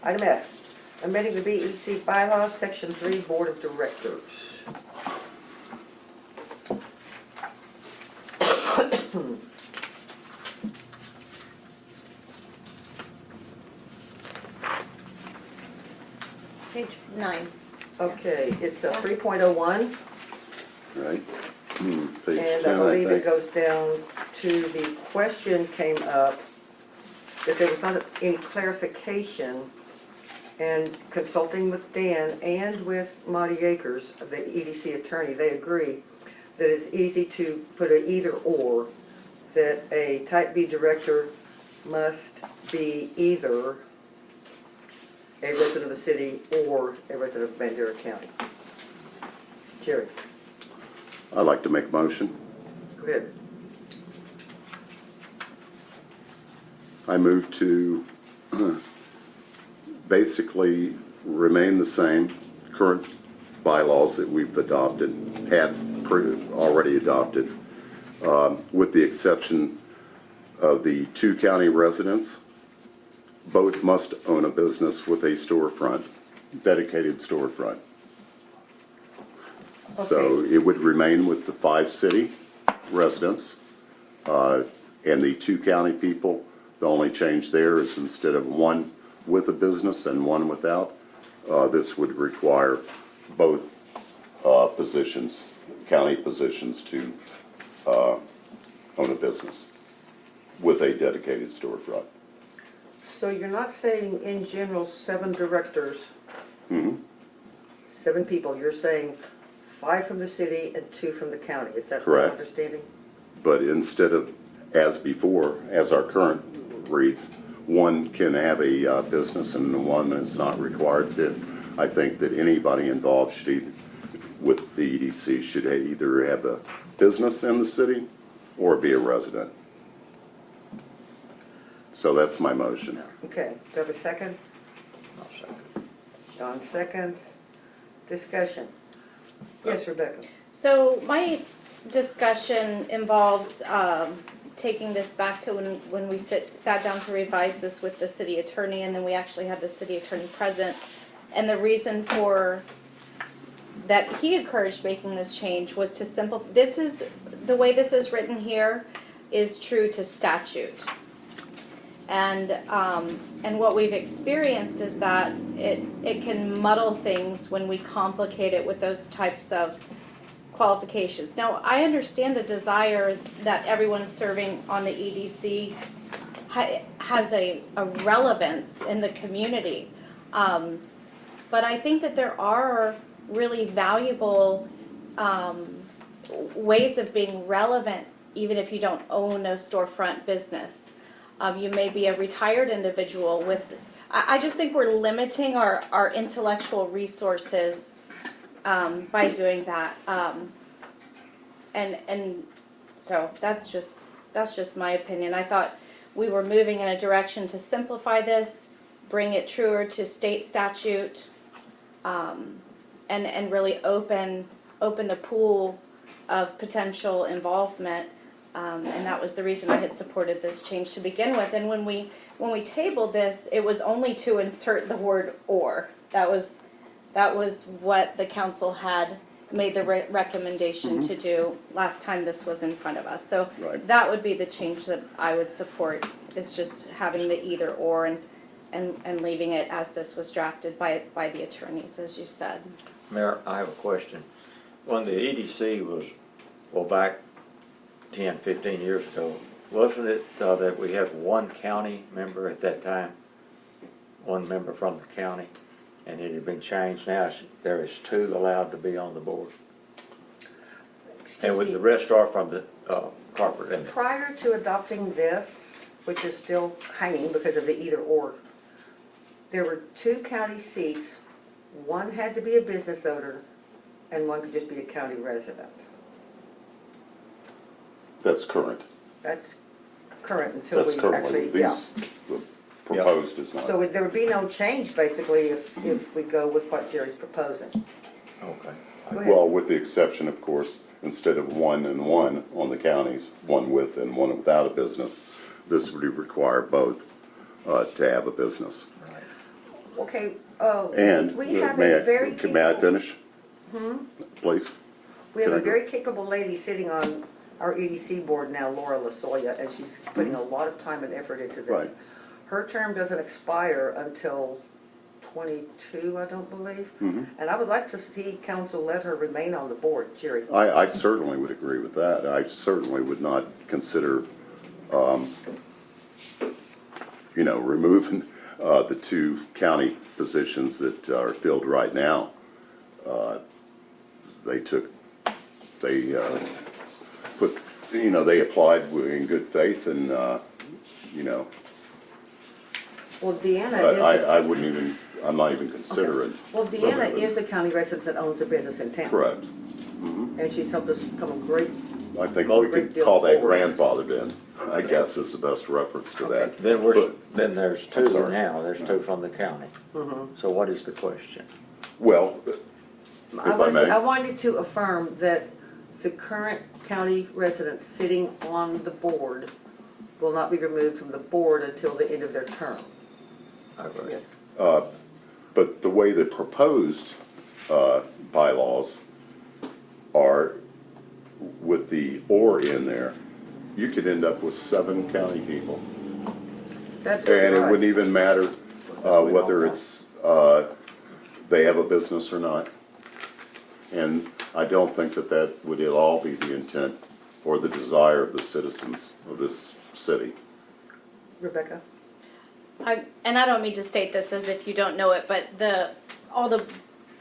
item F, amending the BEC bylaws, section 3, board of directors. Page 9. Okay, it's a 3.01, Right? Page and 10, I believe it think. goes down to the question came up that there was not any clarification, and consulting with Dan and with Monty Akers, the EDC attorney, they agree that it's easy to put an either or, that a type B director must be either a resident of the city or a resident of Bandera County. Jerry, I'd like to make a motion. go ahead. I move to basically remain the same current bylaws that we've already adopted, with the exception of the 2 county residents. Both must own a business with a storefront, dedicated storefront. So it would remain with the 5 city residents, and the 2 county people. The only change there is instead of one with a business and one without, this would require both positions, county positions, to own a business with a dedicated storefront. So you're not saying in general 7 directors, 7 people, you're saying 5 from the city and 2 from the county, is that my Correct. understanding? But instead of, as before, as our current reads, one can have a business and one is not required to. I think that anybody involved with the EDC should either have a business in the city or be a resident. So that's my motion. Okay, do I have a second? I'll second. John seconds. Discussion. Yes, Rebecca? So my discussion involves taking this back to when we sat down to revise this with the city attorney, and then we actually had the city attorney present. And the reason for that he encouraged making this change was to simplify. This is the way this is written here is true to statute. And what we've experienced is that it can muddle things when we complicate it with those types of qualifications. Now, I understand the desire that everyone serving on the EDC has a relevance in the community. But I think that there are really valuable ways of being relevant even if you don't own a storefront business. You may be a retired individual with, I just think we're limiting our intellectual resources by doing that. And so that's just my opinion. I thought we were moving in a direction to simplify this, bring it truer to state statute, and really open the pool of potential involvement. And that was the reason I had supported this change to begin with. And when we tabled this, it was only to insert the word "or." That was what the council had made the recommendation to do last time this was in front of us. So Right. that would be the change that I would support, is just having the either or and leaving it as this was drafted by the attorneys, as you said. Mayor, I have a question. When the EDC was, well, back 10, 15 years ago, wasn't it that we had one county member at that time? One member from the county? And it had been changed. Now there is 2 allowed to be on the board. And with the rest are from the corporate. And Prior to adopting this, which is still hanging because of the either or, there were 2 county seats. One had to be a business owner and one could just be a county resident. That's current. That's current until That's we currently, actually, yeah. the proposed is not. So there would be no change basically if we go with what Jerry's proposing. okay. Go ahead. Well, with the exception, of course, instead of 1 and 1 on the counties, 1 with and 1 without a business, this would require both to have a business. Okay, And we have may a very may I capable, finish? Please? we have Can a I go? very capable lady sitting on our EDC board now, Laura Lasoya, and she's putting a lot of time and effort into this. Right. Her term doesn't expire until 22, I don't believe. And I would like to see council let her remain on the board, Jerry. I certainly would agree with that. I certainly would not consider, removing the 2 county positions that are filled right now. They applied in good faith and, Well, Deanna but is, I wouldn't even, I'm not even considering. well, Deanna is a county resident that owns a business in town. Correct. And she's helped us become a great, I think we Great could deal call that forward. grandfathered in, I guess is the best reference to that. Then then there's I'm 2 sorry. now. There's 2 from the county. So what is the question? Well, if I may. I wanted to affirm that the current county residents sitting on the board will not be removed from the board until the end of their term. I agree. Yes. But the way the proposed bylaws are, with the "or" in there, you could end up with 7 county people. That's And it right. wouldn't even matter whether it's, they have a business or not. And I don't think that would at all be the intent or the desire of the citizens of this city. Rebecca? And I don't mean to state this as if you don't know it, but all the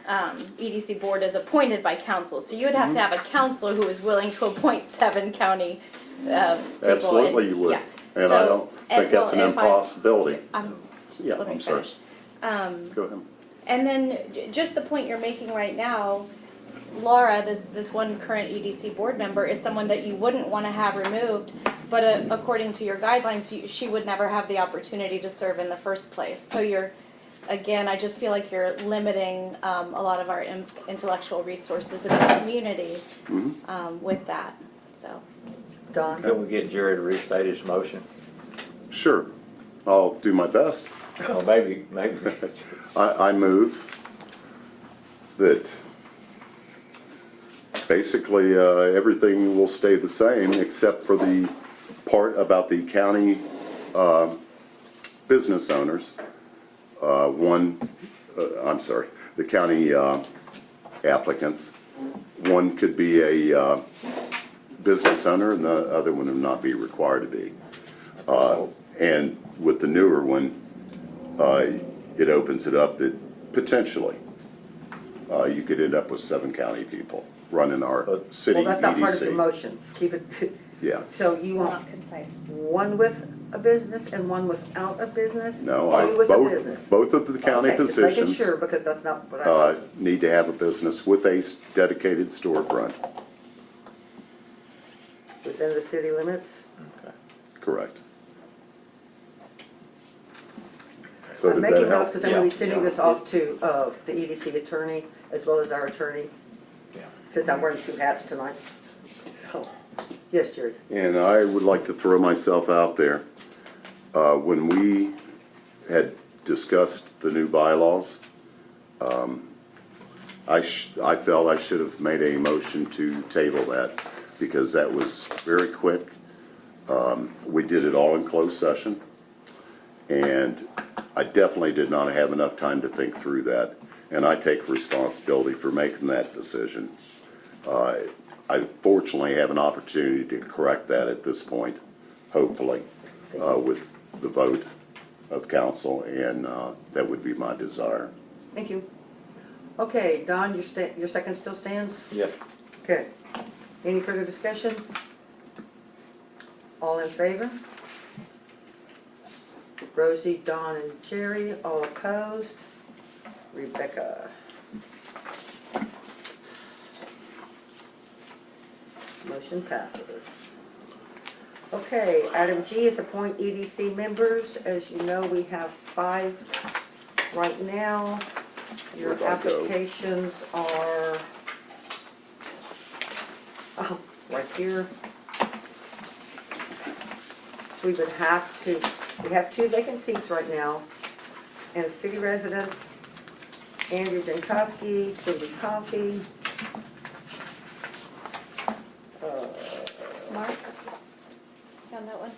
EDC board is appointed by council. So you would have to have a councilor who is willing to appoint 7 county people. Absolutely you would. Yeah. And I don't think that's an impossibility. Let me I'm sorry. finish. Go ahead. And then just the point you're making right now, Laura, this one current EDC board member, is someone that you wouldn't want to have removed, but according to your guidelines, she would never have the opportunity to serve in the first place. So again, I just feel like you're limiting a lot of our intellectual resources in the community with that. So, Don? Can we get Jerry to restate his motion? Sure, I'll do my best. Well, maybe. I move that basically everything will stay the same except for the part about the county business owners. The county applicants. One could be a business owner and the other one would not be required to be. And with the newer one, it opens it up that potentially you could end up with 7 county people running our city Well, that's not part of your EDC. motion. Keep it, Yeah. so you it's want not concise. one with a business and one without a business? No, Two with a business? both of the county Okay, just making positions sure, because that's not what I. need to have a business with a dedicated storefront. Within the city limits? Okay. Correct. So I'm did making that notes help? because I'm gonna be Yeah, sending yeah. this off to the EDC attorney as well as our attorney, Yeah. since I'm wearing 2 hats tonight. So, yes, Jerry. And I would like to throw myself out there. When we had discussed the new bylaws, I felt I should have made a motion to table that because that was very quick. We did it all in closed session. And I definitely did not have enough time to think through that. And I take responsibility for making that decision. I fortunately have an opportunity to correct that at this point, hopefully, with the vote of council, and that would be my desire. Thank you. Okay, Don, your second still stands? Yes. Okay. Any further discussion? All in favor? Rosie, Don, and Jerry, all opposed? Rebecca? Motion passes. Okay, item G is appoint EDC members. As you know, we have 5 right now. Your Where'd I go? applications are, right here. So we have 2 vacant seats right now. And city residents, Andrew Jankowski, Cindy Coffey. Mark? Found that one?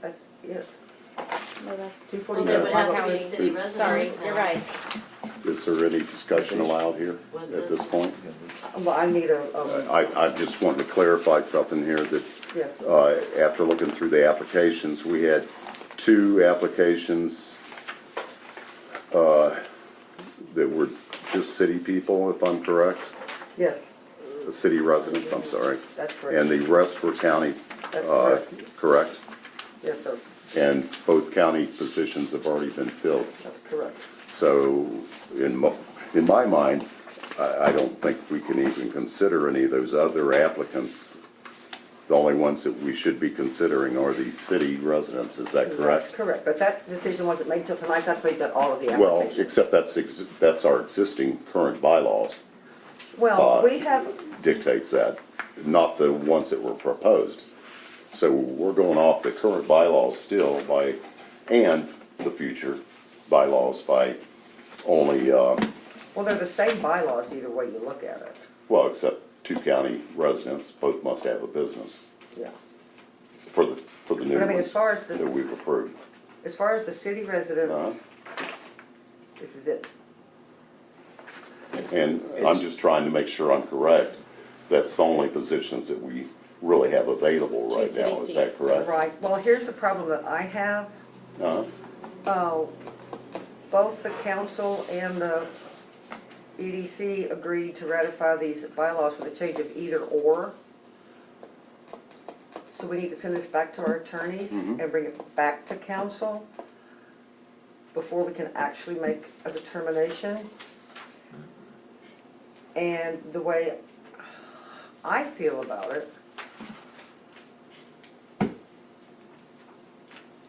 That's it. No, that's. 247. Well, they would have to be County. city residents Sorry, now. you're right. Is there any discussion allowed here at this point? Well, I need I just wanted to clarify something here that yes. after looking through the applications, we had 2 applications that were just city people, if I'm correct, Yes, city residents, I'm sorry. that's correct. And the rest were county, That's correct. correct? Yes, sir, And both county positions have already been filled. that's correct. So in my mind, I don't think we can even consider any of those other applicants. The only ones that we should be considering are the city residents, is that That's correct? correct, but that decision wasn't made till tonight, that's why you got all of the Well, applications. except that's our existing current bylaws Well, we have, dictates that, not the ones that were proposed. So we're going off the current bylaws still and the future bylaws by only, well, they're the same bylaws either way you look at it, well, except 2 county residents, both must have a business yeah. for the new But I mean, as ones far as the, that we've approved. as far as the city residents, this is it. And I'm just trying to make sure I'm correct. That's the only positions that we really have available right Two now, city is that seats. correct? Right, well, here's the problem that I have. Both the council and the EDC agreed to ratify these bylaws with a change of either or. So we need to send this back to our attorneys and bring it back to council. before we can actually make a determination. And the way I feel about it,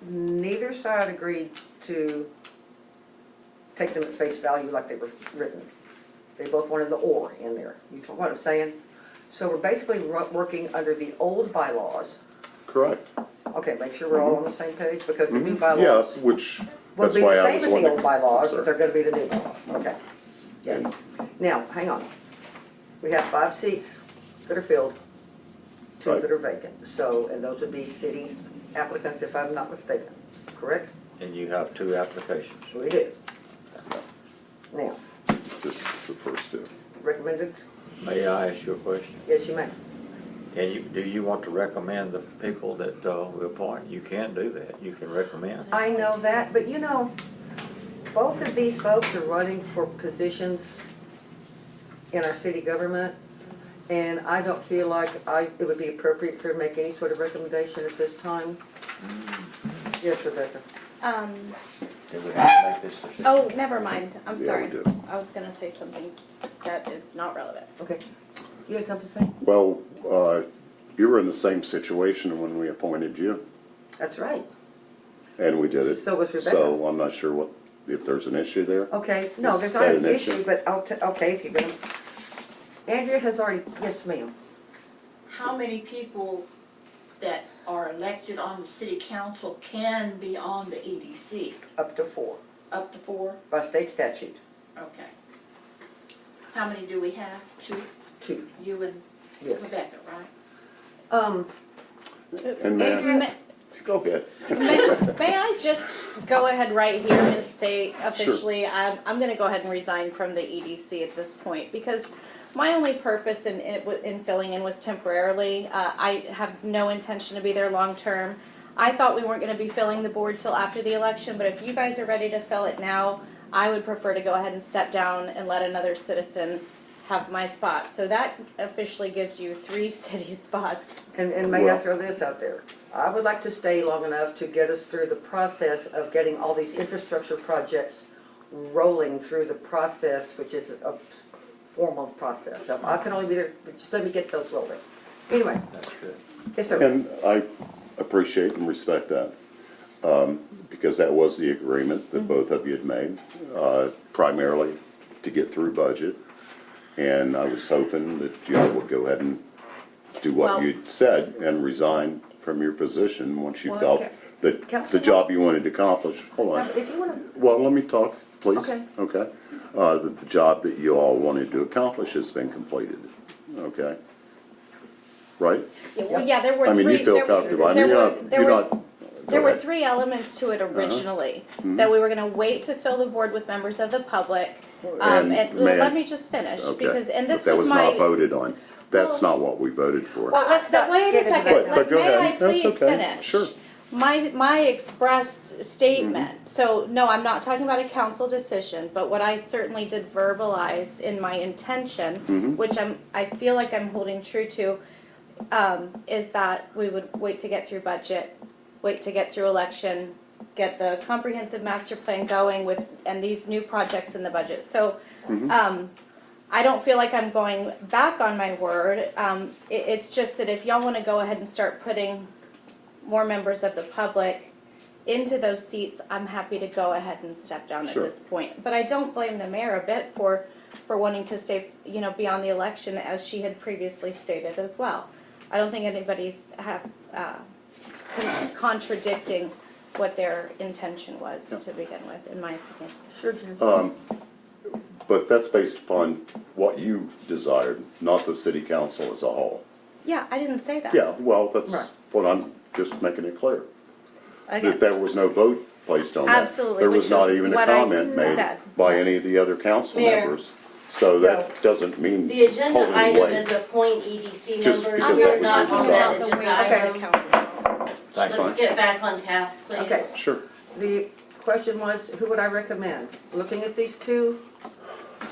neither side agreed to take them at face value like they were written. They both wanted the "or" in there. You know what I'm saying? So we're basically working under the old bylaws. Correct. Okay, make sure we're all on the same page, because the new Yeah, bylaws which, will that's be why the I same was as the old wondering. bylaws, Sir. but they're gonna be the new bylaws. Okay. Yes. Now, hang on. We have 5 seats that are filled, 2 Right. that are vacant. So, and those would be city applicants, if I'm not mistaken, correct? And you have 2 applications. We do. Now, This is the first two. recommended, May I ask you a question? yes, you may. Do you want to recommend the people that we appoint? You can do that. You can recommend. I know that, but you know, both of these folks are running for positions in our city government, and I don't feel like it would be appropriate for me to make any sort of recommendation at this time. Yes, Rebecca? Then we have to make this decision. Oh, never mind, I'm Yeah, sorry. we do. I was gonna say something that is not relevant. Okay. You had something to say? Well, you were in the same situation when we appointed you, That's right. and we did it. So was Rebecca. So I'm not sure if there's an issue there. Okay, no, Is there's not that an an issue, issue? but okay, if you're gonna. Andrea has already, yes, ma'am. How many people that are elected on the city council can be on the EDC? Up to 4, Up to 4? by state statute. Okay. How many do we have? 2? 2, You and yes. Rebecca, right? And May, go ahead. may I just go ahead right here and say officially, I'm gonna go ahead and resign from the EDC at this point, because my only purpose in filling in was temporarily. I have no intention to be there long-term. I thought we weren't gonna be filling the board till after the election, but if you guys are ready to fill it now, I would prefer to go ahead and step down and let another citizen have my spot. So that officially gives you 3 city spots. And may I Well- throw this out there? I would like to stay long enough to get us through the process of getting all these infrastructure projects rolling through the process, which is a form of process. So I can only be there, but just let me get those rolling. Anyway, That's good. yes, sir. And I appreciate and respect that, because that was the agreement that both of you had made, primarily to get through budget. And I was hoping that you would go ahead and do what Well- you'd said and resign from your position once you Well, felt okay. that the Councilman- job you wanted to accomplish. Hold Now, on. if you wanna, Well, let me talk, please. Okay. Okay. That the job that you all wanted to accomplish has been completed. Okay? Right? Well, yeah, there were I mean, you 3 feel there- comfortable. I there mean, were- you're there not, were- you're not. There go were ahead. 3 elements to it originally, Mm-hmm. that we were gonna wait to fill the board with members of the public. And And may I- let me just finish, Okay. because, and this But was that was not my, voted on. That's not what we voted for. well, let's not wait a get into second, that. But go may I ahead. That's please okay. finish? Sure. My expressed statement, Mm-hmm. so no, I'm not talking about a council decision, but what I certainly did verbalize in my intention, Mm-hmm. which I feel like I'm holding true to, is that we would wait to get through budget, wait to get through election, get the comprehensive master plan going and these new projects in the budget. So, I don't feel like I'm going back on my word. It's just that if y'all wanna go ahead and start putting more members of the public into those seats, I'm happy to go ahead and step down at Sure. this point. But I don't blame the mayor a bit for wanting to stay, beyond the election, as she had previously stated as well. I don't think anybody's contradicting what their intention was to begin with, in my opinion. Sure, Jim. But that's based upon what you desired, not the city council as a whole. Yeah, I didn't say that. Yeah, well, that's Right. what I'm just making it clear. Again. That there was no vote placed on that. Absolutely, There which was not is even a what I comment made said. by any of the other council Mayor. members. So that doesn't mean The agenda holding item weight. is appoint EDC Just members, because we're that was not your on desire. that The agenda way of item. the council. Thanks. Let's get back on task, please. Okay. Sure. The question was, who would I recommend? Looking at these 2,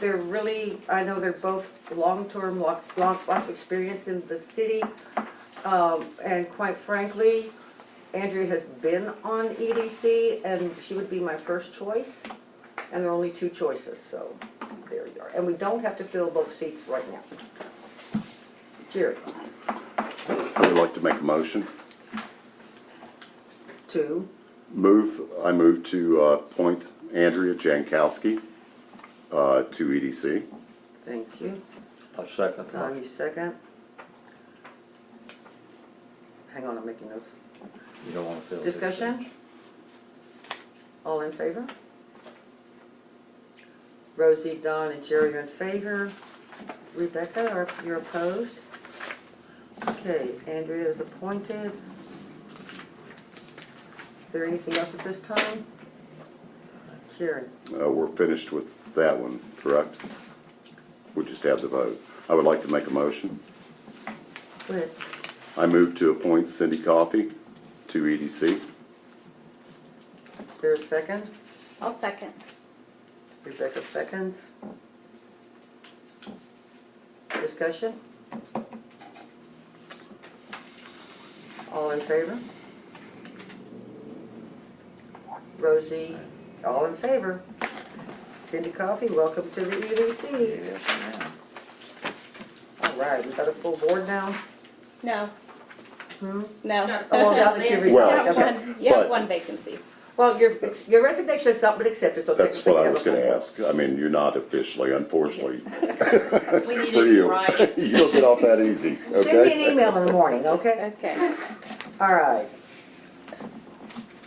they're really, I know they're both long-term, lots of experience in the city. And quite frankly, Andrea has been on EDC, and she would be my first choice. And there are only two choices, so there you are. And we don't have to fill both seats right now. Jerry, I would like to make a motion. two. I move to appoint Andrea Jankowski to EDC. Thank you. A second. Don, you second. Hang on, I'm making notes. You don't wanna fill this. Discussion? All in favor? Rosie, Don, and Jerry are in favor. Rebecca, you're opposed? Okay, Andrea is appointed. Is there anything else at this time? Jerry? We're finished with that one, correct? We just have the vote. I would like to make a motion. Go ahead. I move to appoint Cindy Coffey to EDC. Is there a second? I'll second. Rebecca seconds. Discussion? All in favor? Rosie, all in favor? Cindy Coffey, welcome to the EDC. Yes, ma'am. All right, we got a full board now? No, Hmm? no. Got- Oh, well, now that you've You Well, resigned, have okay. one, you have but- one vacancy. Well, your resignation has not been accepted, so That's technically what I you was have a gonna full ask. I mean, you're not officially, unfortunately, We need for it in you. writing. You don't get off that easy, board. Send me an okay? email in the morning, okay? Okay. All right.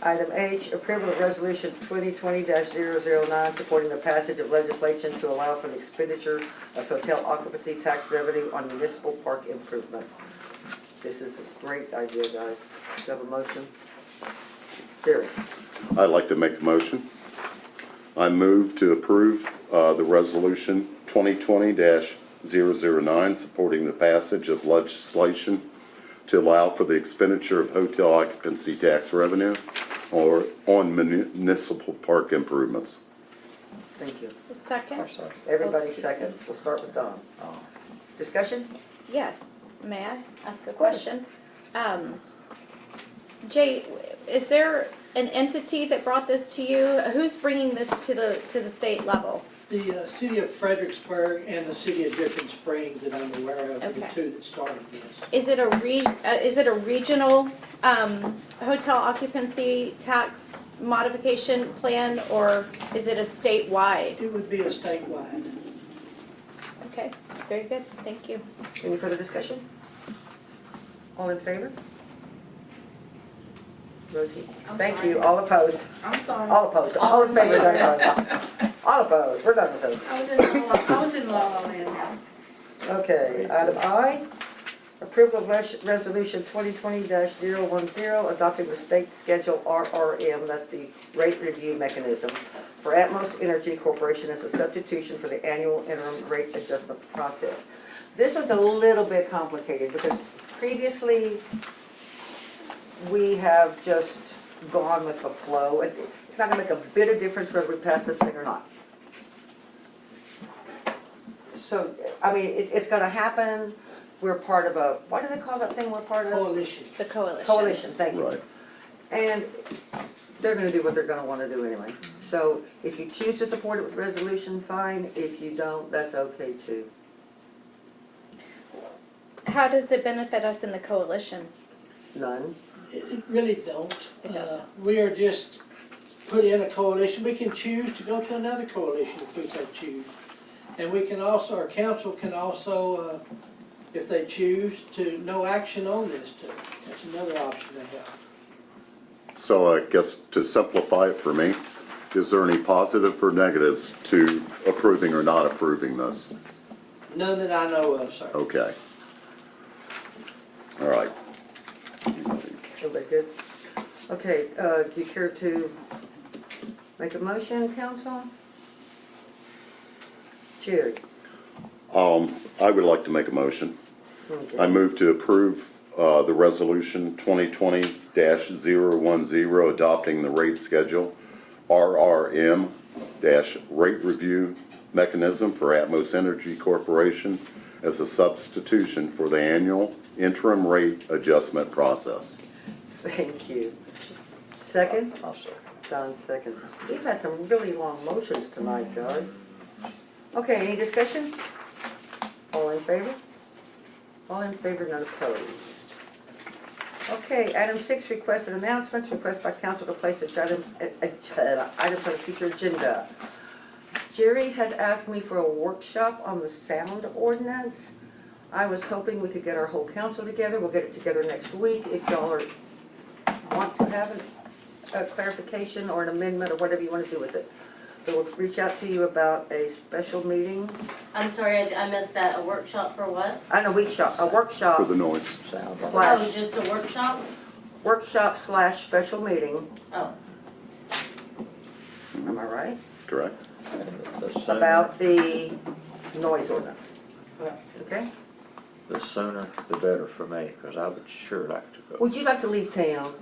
Item H, approval of resolution 2020-009, supporting the passage of legislation to allow for the expenditure of hotel occupancy tax revenue on municipal park improvements. This is a great idea, guys. Do you have a motion? Jerry? I'd like to make a motion. I move to approve the resolution 2020-009, supporting the passage of legislation to allow for the expenditure of hotel occupancy tax revenue or on municipal park improvements. Thank you. The second? I'll second. Everybody Excuse me. seconds. We'll start with Don. Oh. Discussion? Yes, may I ask a question? Jay, is there an entity that brought this to you? Who's bringing this to the state level? The city of Fredericksburg and the city of Dripping Springs that I'm aware of, are the Okay. two that started this. Is it a regional hotel occupancy tax modification plan, or is it a statewide? It would be a statewide. Okay, very good, thank you. Any further discussion? All in favor? Rosie? I'm Thank sorry. you. All opposed? I'm sorry. All opposed. All in favor? None opposed. All opposed. We're done with those. I was in La La Land now. Okay, item I, approval of resolution 2020-010, adopting the state schedule RRM, that's the rate review mechanism, for Atmos Energy Corporation as a substitution for the annual interim rate adjustment process. This one's a little bit complicated because previously we have just gone with the flow. It's not gonna make a bit of difference whether we pass this thing or not. So, I mean, it's gonna happen. We're part of a, what do they call that thing we're part of? Coalition. The coalition. Coalition, thank you. Right. And they're gonna do what they're gonna wanna do anyway. So if you choose to support it with resolution, fine. If you don't, that's okay too. How does it benefit us in the coalition? None. It really don't. It doesn't. We are just put in a coalition. We can choose to go to another coalition if we so choose. And we can also, our council can also, if they choose, to no action on this too. That's another option they have. So I guess to simplify it for me, is there any positive or negatives to approving or not approving this? None that I know of, sir. Okay. All right. Everybody good? Okay, do you care to make a motion, council? Jerry? I would like to make a motion. Okay. I move to approve the resolution 2020-010, adopting the rate schedule, RRM-rate review mechanism for Atmos Energy Corporation as a substitution for the annual interim rate adjustment process. Thank you. Second? I'll second. Don seconds. We've had some really long motions tonight, guys. Okay, any discussion? All in favor? All in favor, none opposed. Okay, item 6, requested announcements, request by council to place items on the future agenda. Jerry had asked me for a workshop on the sound ordinance. I was hoping we could get our whole council together. We'll get it together next week. If y'all want to have a clarification or an amendment or whatever you want to do with it. So we'll reach out to you about a special meeting. I'm sorry, I missed that. A workshop for what? A workshop For the noise. Sound like. Oh, just a workshop? workshop / special meeting. Oh, Am I right? Correct? And the sooner, About the noise ordinance. Okay? the sooner, the better for me, because I would sure like to go. Would you like to leave town?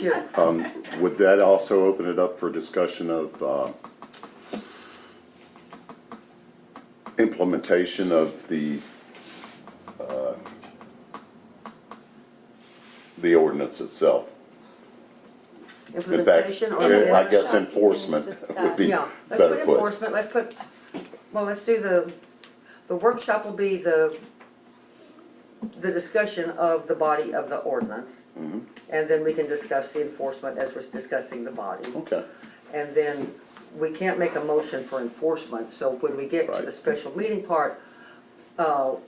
Sure. Would that also open it up for discussion of implementation of the ordinance itself? Implementation or? I guess enforcement would be Yeah, let's better put put. enforcement, let's do the workshop will be the discussion of the body of the ordinance. Mhm. And then we can discuss the enforcement as we're discussing the body. Okay, And then we can't make a motion for enforcement, so when we get to the Right. special meeting part,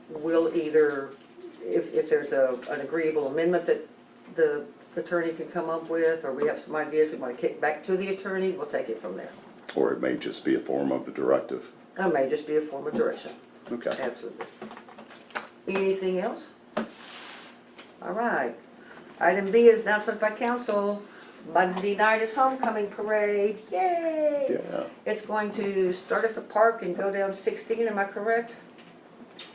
we'll either, if there's an agreeable amendment that the attorney can come up with, or we have some ideas we want to kick back to the attorney, we'll take it from there. or it may just be a form of a directive. It may just be a form of direction. Okay. Absolutely. Anything else? All right. Item B is announcement by council. Monday night is homecoming parade. Yay! Yeah. It's going to start at the park and go down 16, am I correct?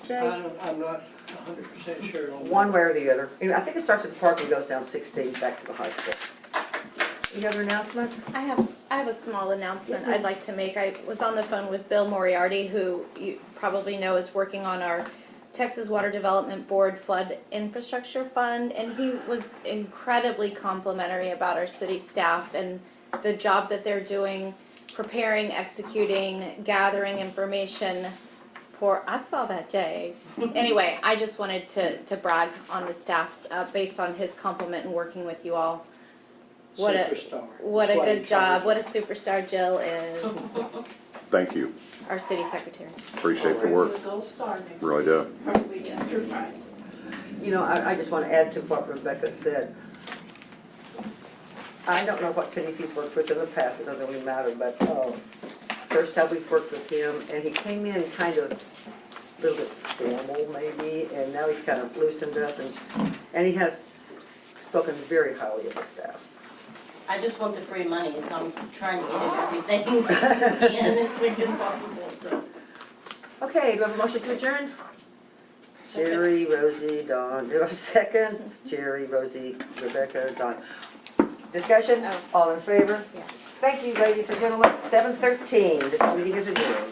Jay? I'm not 100% sure on that. One way or the other. I think it starts at the park and goes down 16 back to the high school. Any other announcements? I have a small announcement I'd like to make. I was on the phone with Bill Moriarty, who you probably know is working on our Texas Water Development Board Flood Infrastructure Fund, and he was incredibly complimentary about our city staff and the job that they're doing, preparing, executing, gathering information. I saw that, Jay. Anyway, I just wanted to brag on the staff based on his compliment and working with you all. What Superstar. a That's why good he job. covers What a superstar Jill is, Thank you. our city secretary. Appreciate the work. Really do. You know, I just want to add to what Rebecca said. I don't know what cities he's worked with in the past, it doesn't really matter, but first time we've worked with him, and he came in kind of a little bit formal maybe, and now he's kind of loosened up, and he has spoken very highly of the staff. I just want the free money, so I'm trying to get him everything I can as quick as possible, so. Okay, do I have a motion to adjourn? Jerry, Rosie, Dawn, do I have a second? Jerry, Rosie, Rebecca, Dawn. Discussion? Oh. All in favor? Yes. Thank you, ladies and gentlemen. 7:13, this meeting is adjourned.